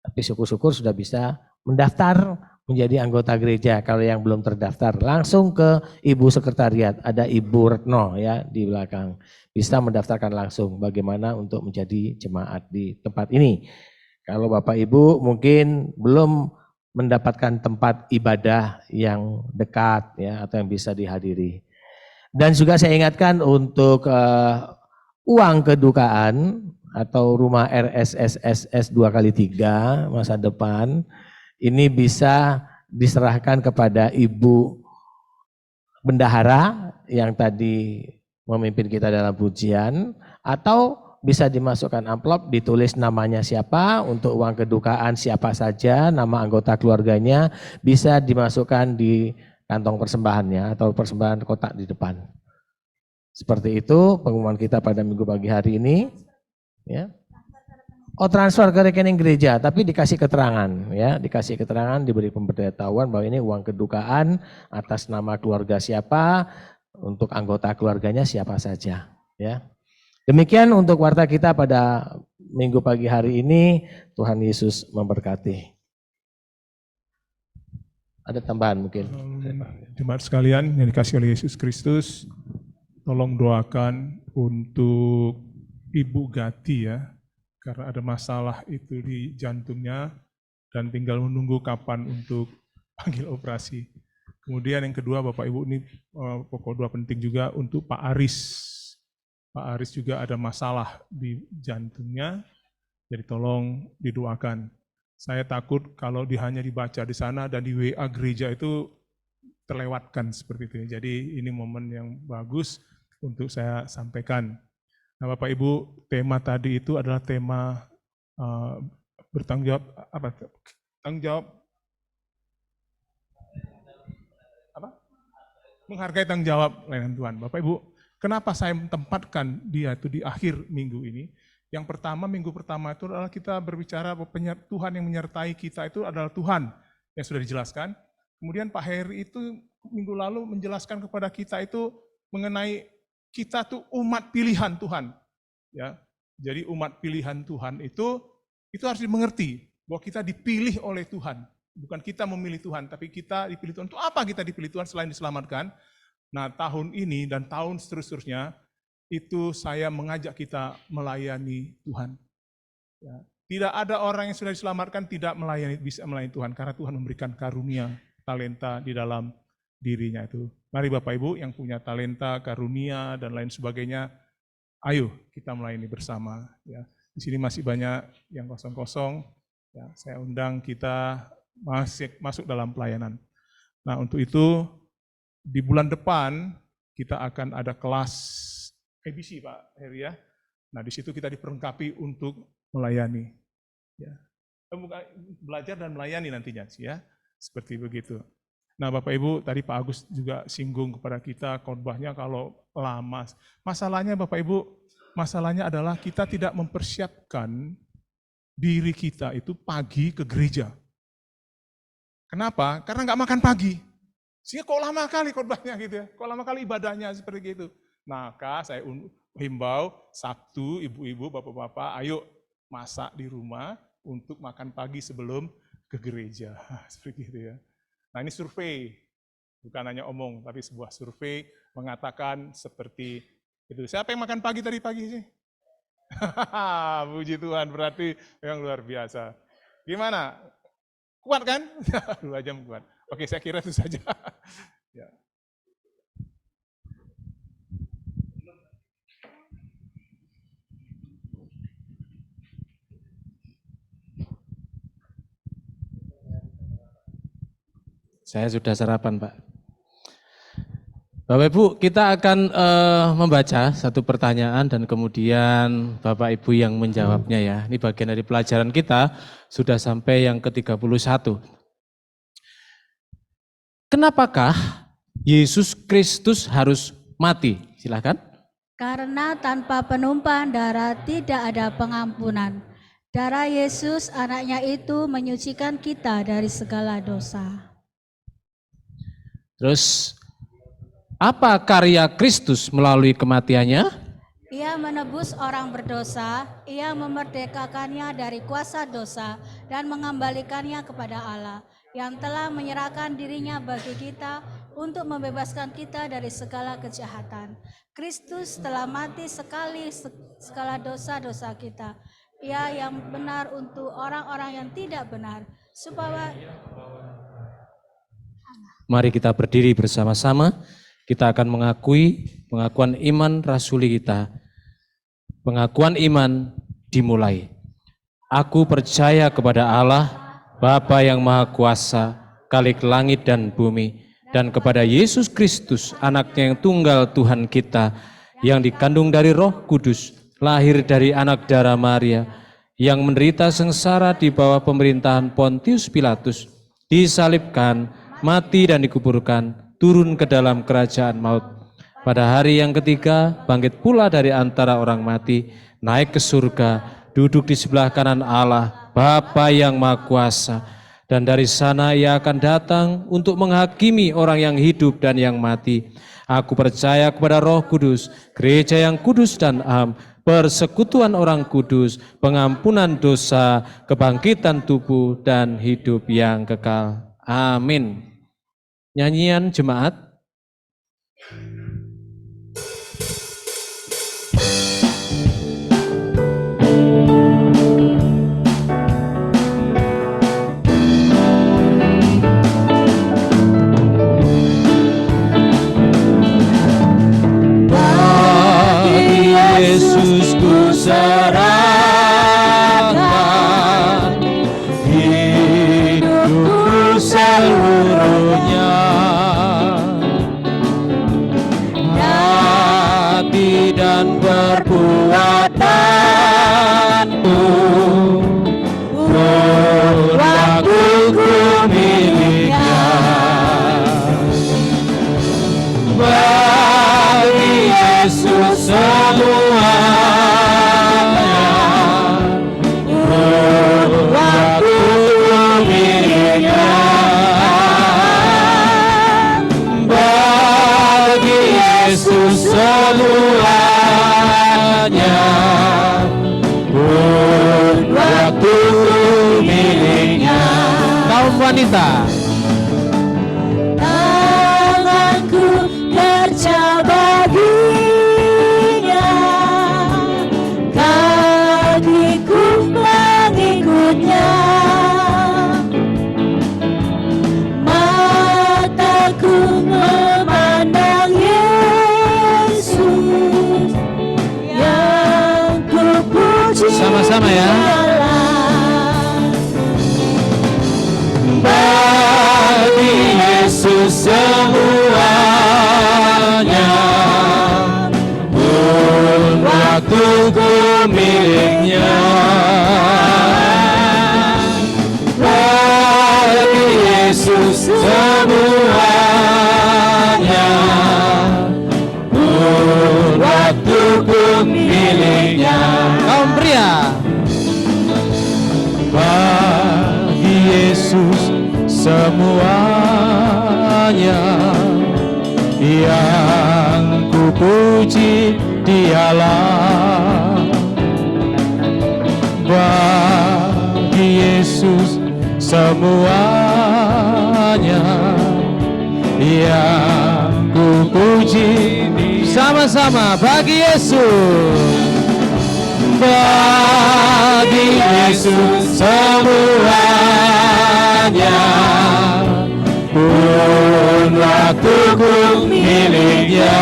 Tapi syukur-syukur sudah bisa mendaftar menjadi anggota gereja. Kalau yang belum terdaftar, langsung ke Ibu Sekretariat, ada Ibu Retno ya di belakang. Bisa mendaftarkan langsung bagaimana untuk menjadi jemaat di tempat ini. Kalau Bapak Ibu mungkin belum mendapatkan tempat ibadah yang dekat ya atau yang bisa dihadiri. Dan juga saya ingatkan untuk uang kedukaan atau rumah RSSSS 2x3 masa depan ini bisa diserahkan kepada Ibu Bendahara yang tadi memimpin kita dalam pujian, atau bisa dimasukkan amplop, ditulis namanya siapa, untuk uang kedukaan siapa saja, nama anggota keluarganya, bisa dimasukkan di kantong persembahannya atau persembahan kotak di depan. Seperti itu pengumuman kita pada minggu pagi hari ini. Ya. Oh, transfer ke rekening gereja, tapi dikasih keterangan, ya, dikasih keterangan, diberi pemberitahuan bahwa ini uang kedukaan atas nama keluarga siapa, untuk anggota keluarganya siapa saja, ya. Demikian untuk warta kita pada minggu pagi hari ini. Tuhan Yesus memberkati. Ada tambahan mungkin? Jemaat sekalian yang dikasihi oleh Yesus Kristus, tolong doakan untuk Ibu Gati ya, karena ada masalah itu di jantungnya dan tinggal menunggu kapan untuk panggil operasi. Kemudian yang kedua Bapak Ibu, ini pokok doa penting juga untuk Pak Aris. Pak Aris juga ada masalah di jantungnya, jadi tolong didoakan. Saya takut kalau hanya dibaca di sana dan di WA gereja itu terlewatkan seperti itu. Jadi ini momen yang bagus untuk saya sampaikan. Nah Bapak Ibu, tema tadi itu adalah tema bertanggung jawab, tanggung jawab, menghargai tanggung jawab layanan Tuhan. Bapak Ibu, kenapa saya tempatkan dia itu di akhir minggu ini? Yang pertama, minggu pertama itu adalah kita berbicara bahwa Tuhan yang menyertai kita itu adalah Tuhan, yang sudah dijelaskan. Kemudian Pak Heri itu minggu lalu menjelaskan kepada kita itu mengenai kita tuh umat pilihan Tuhan, ya. Jadi umat pilihan Tuhan itu harus dimengerti bahwa kita dipilih oleh Tuhan, bukan kita memilih Tuhan, tapi kita dipilih Tuhan. Untuk apa kita dipilih Tuhan selain diselamatkan? Nah, tahun ini dan tahun seterusnya itu saya mengajak kita melayani Tuhan. Ya. Tidak ada orang yang sudah diselamatkan tidak bisa melayani Tuhan, karena Tuhan memberikan karunia, talenta di dalam dirinya itu. Mari Bapak Ibu yang punya talenta, karunia, dan lain sebagainya, ayo kita melayani bersama. Ya. Di sini masih banyak yang kosong-kosong, ya, saya undang kita masuk dalam pelayanan. Nah untuk itu, di bulan depan kita akan ada kelas ABC Pak Heri ya. Nah di situ kita diperlengkapi untuk melayani. Ya. Belajar dan melayani nantinya sih ya, seperti begitu. Nah Bapak Ibu, tadi Pak Agus juga singgung kepada kita khotbahnya kalau lama. Masalahnya Bapak Ibu, masalahnya adalah kita tidak mempersiapkan diri kita itu pagi ke gereja. Kenapa? Karena nggak makan pagi. Sehingga kok lama kali khotbahnya gitu ya, kok lama kali ibadahnya seperti itu. Maka saya himbau Sabtu, ibu-ibu, bapak-bapak, ayo masak di rumah untuk makan pagi sebelum ke gereja. Seperti itu ya. Nah ini survei, bukan hanya omong, tapi sebuah survei mengatakan seperti itu. Siapa yang makan pagi tadi pagi sih? Puji Tuhan, berarti memang luar biasa. Gimana? Kuat kan? 2 jam kuat. Oke, saya kira itu saja. Ya. Saya sudah sarapan, Pak. Bapak Ibu, kita akan membaca satu pertanyaan dan kemudian Bapak Ibu yang menjawabnya ya. Ini bagian dari pelajaran kita, sudah sampai yang ke-31. Kenapakah Yesus Kristus harus mati? Silakan. Karena tanpa penumpahan darah tidak ada pengampunan. Darah Yesus anaknya itu menyucikan kita dari segala dosa. Terus apa karya Kristus melalui kematiannya? Ia menebus orang berdosa, ia memerdekakannya dari kuasa dosa dan mengembalikannya kepada Allah yang telah menyerahkan dirinya bagi kita untuk membebaskan kita dari segala kejahatan. Kristus telah mati sekali segala dosa-dosa kita. Ia yang benar untuk orang-orang yang tidak benar, supaya Mari kita berdiri bersama-sama. Kita akan mengakui pengakuan iman rasuli kita. Pengakuan iman dimulai. Aku percaya kepada Allah, Bapa yang Maha Kuasa, Khalik langit dan bumi, dan kepada Yesus Kristus, anaknya yang tunggal Tuhan kita, yang dikandung dari Roh Kudus, lahir dari anak darah Maria, yang menderita sengsara di bawah pemerintahan Pontius Pilatus, disalibkan, mati dan dikuburkan, turun ke dalam kerajaan maut. Pada hari yang ketiga, bangkit pula dari antara orang mati, naik ke surga, duduk di sebelah kanan Allah, Bapa yang Maha Kuasa, dan dari sana Ia akan datang untuk menghakimi orang yang hidup dan yang mati. Aku percaya kepada Roh Kudus, gereja yang kudus dan am, persekutuan orang kudus, pengampunan dosa, kebangkitan tubuh, dan hidup yang kekal. Amin. Nyanyian jemaat. Yesus ku serahkan hidupku seluruhnya, hati dan perbuatanku, waktuku miliknya. Bagi Yesus semuanya, waktuku miliknya. Bagi Yesus semuanya, waktuku miliknya. Kaum wanita, Tanganku kerja baginya, kakiku mengikutnya, mataku memandang Yesus yang kupuji. sama-sama ya. Bagi Yesus semuanya, waktuku miliknya. Bagi Yesus semuanya, waktuku miliknya. Kaum pria, bagi Yesus semuanya, yang kupuji Dialah. Bagi Yesus semuanya, yang kupuji. Sama-sama, bagi Yesus. Bagi Yesus semuanya, pun waktuku miliknya.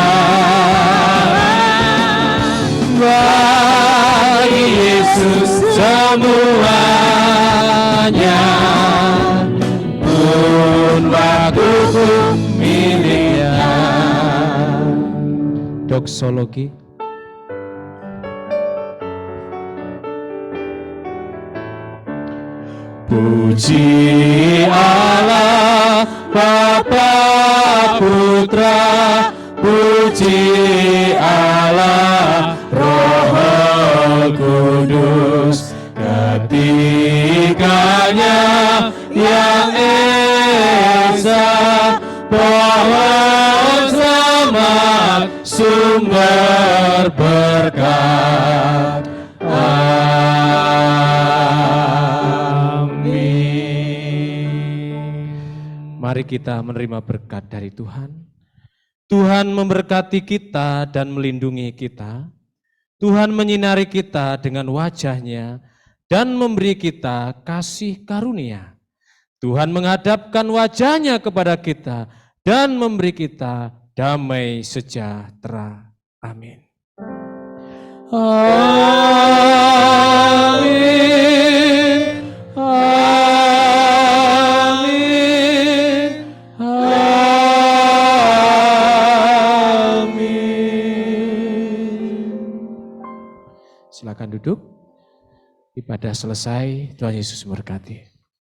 Bagi Yesus semuanya, pun waktuku miliknya. Doksologi. Puji Allah Bapa Putra, puji Allah Roh Kudus, ketiganya yang esa, pohon selamat, sumber berkat. Mari kita menerima berkat dari Tuhan. Tuhan memberkati kita dan melindungi kita. Tuhan menyinari kita dengan wajah-Nya dan memberi kita kasih karunia. Tuhan menghadapkan wajah-Nya kepada kita dan memberi kita damai sejahtera. Amin. Amin. Amin. Amin. Silakan duduk. Ibadah selesai. Tuhan Yesus memberkati.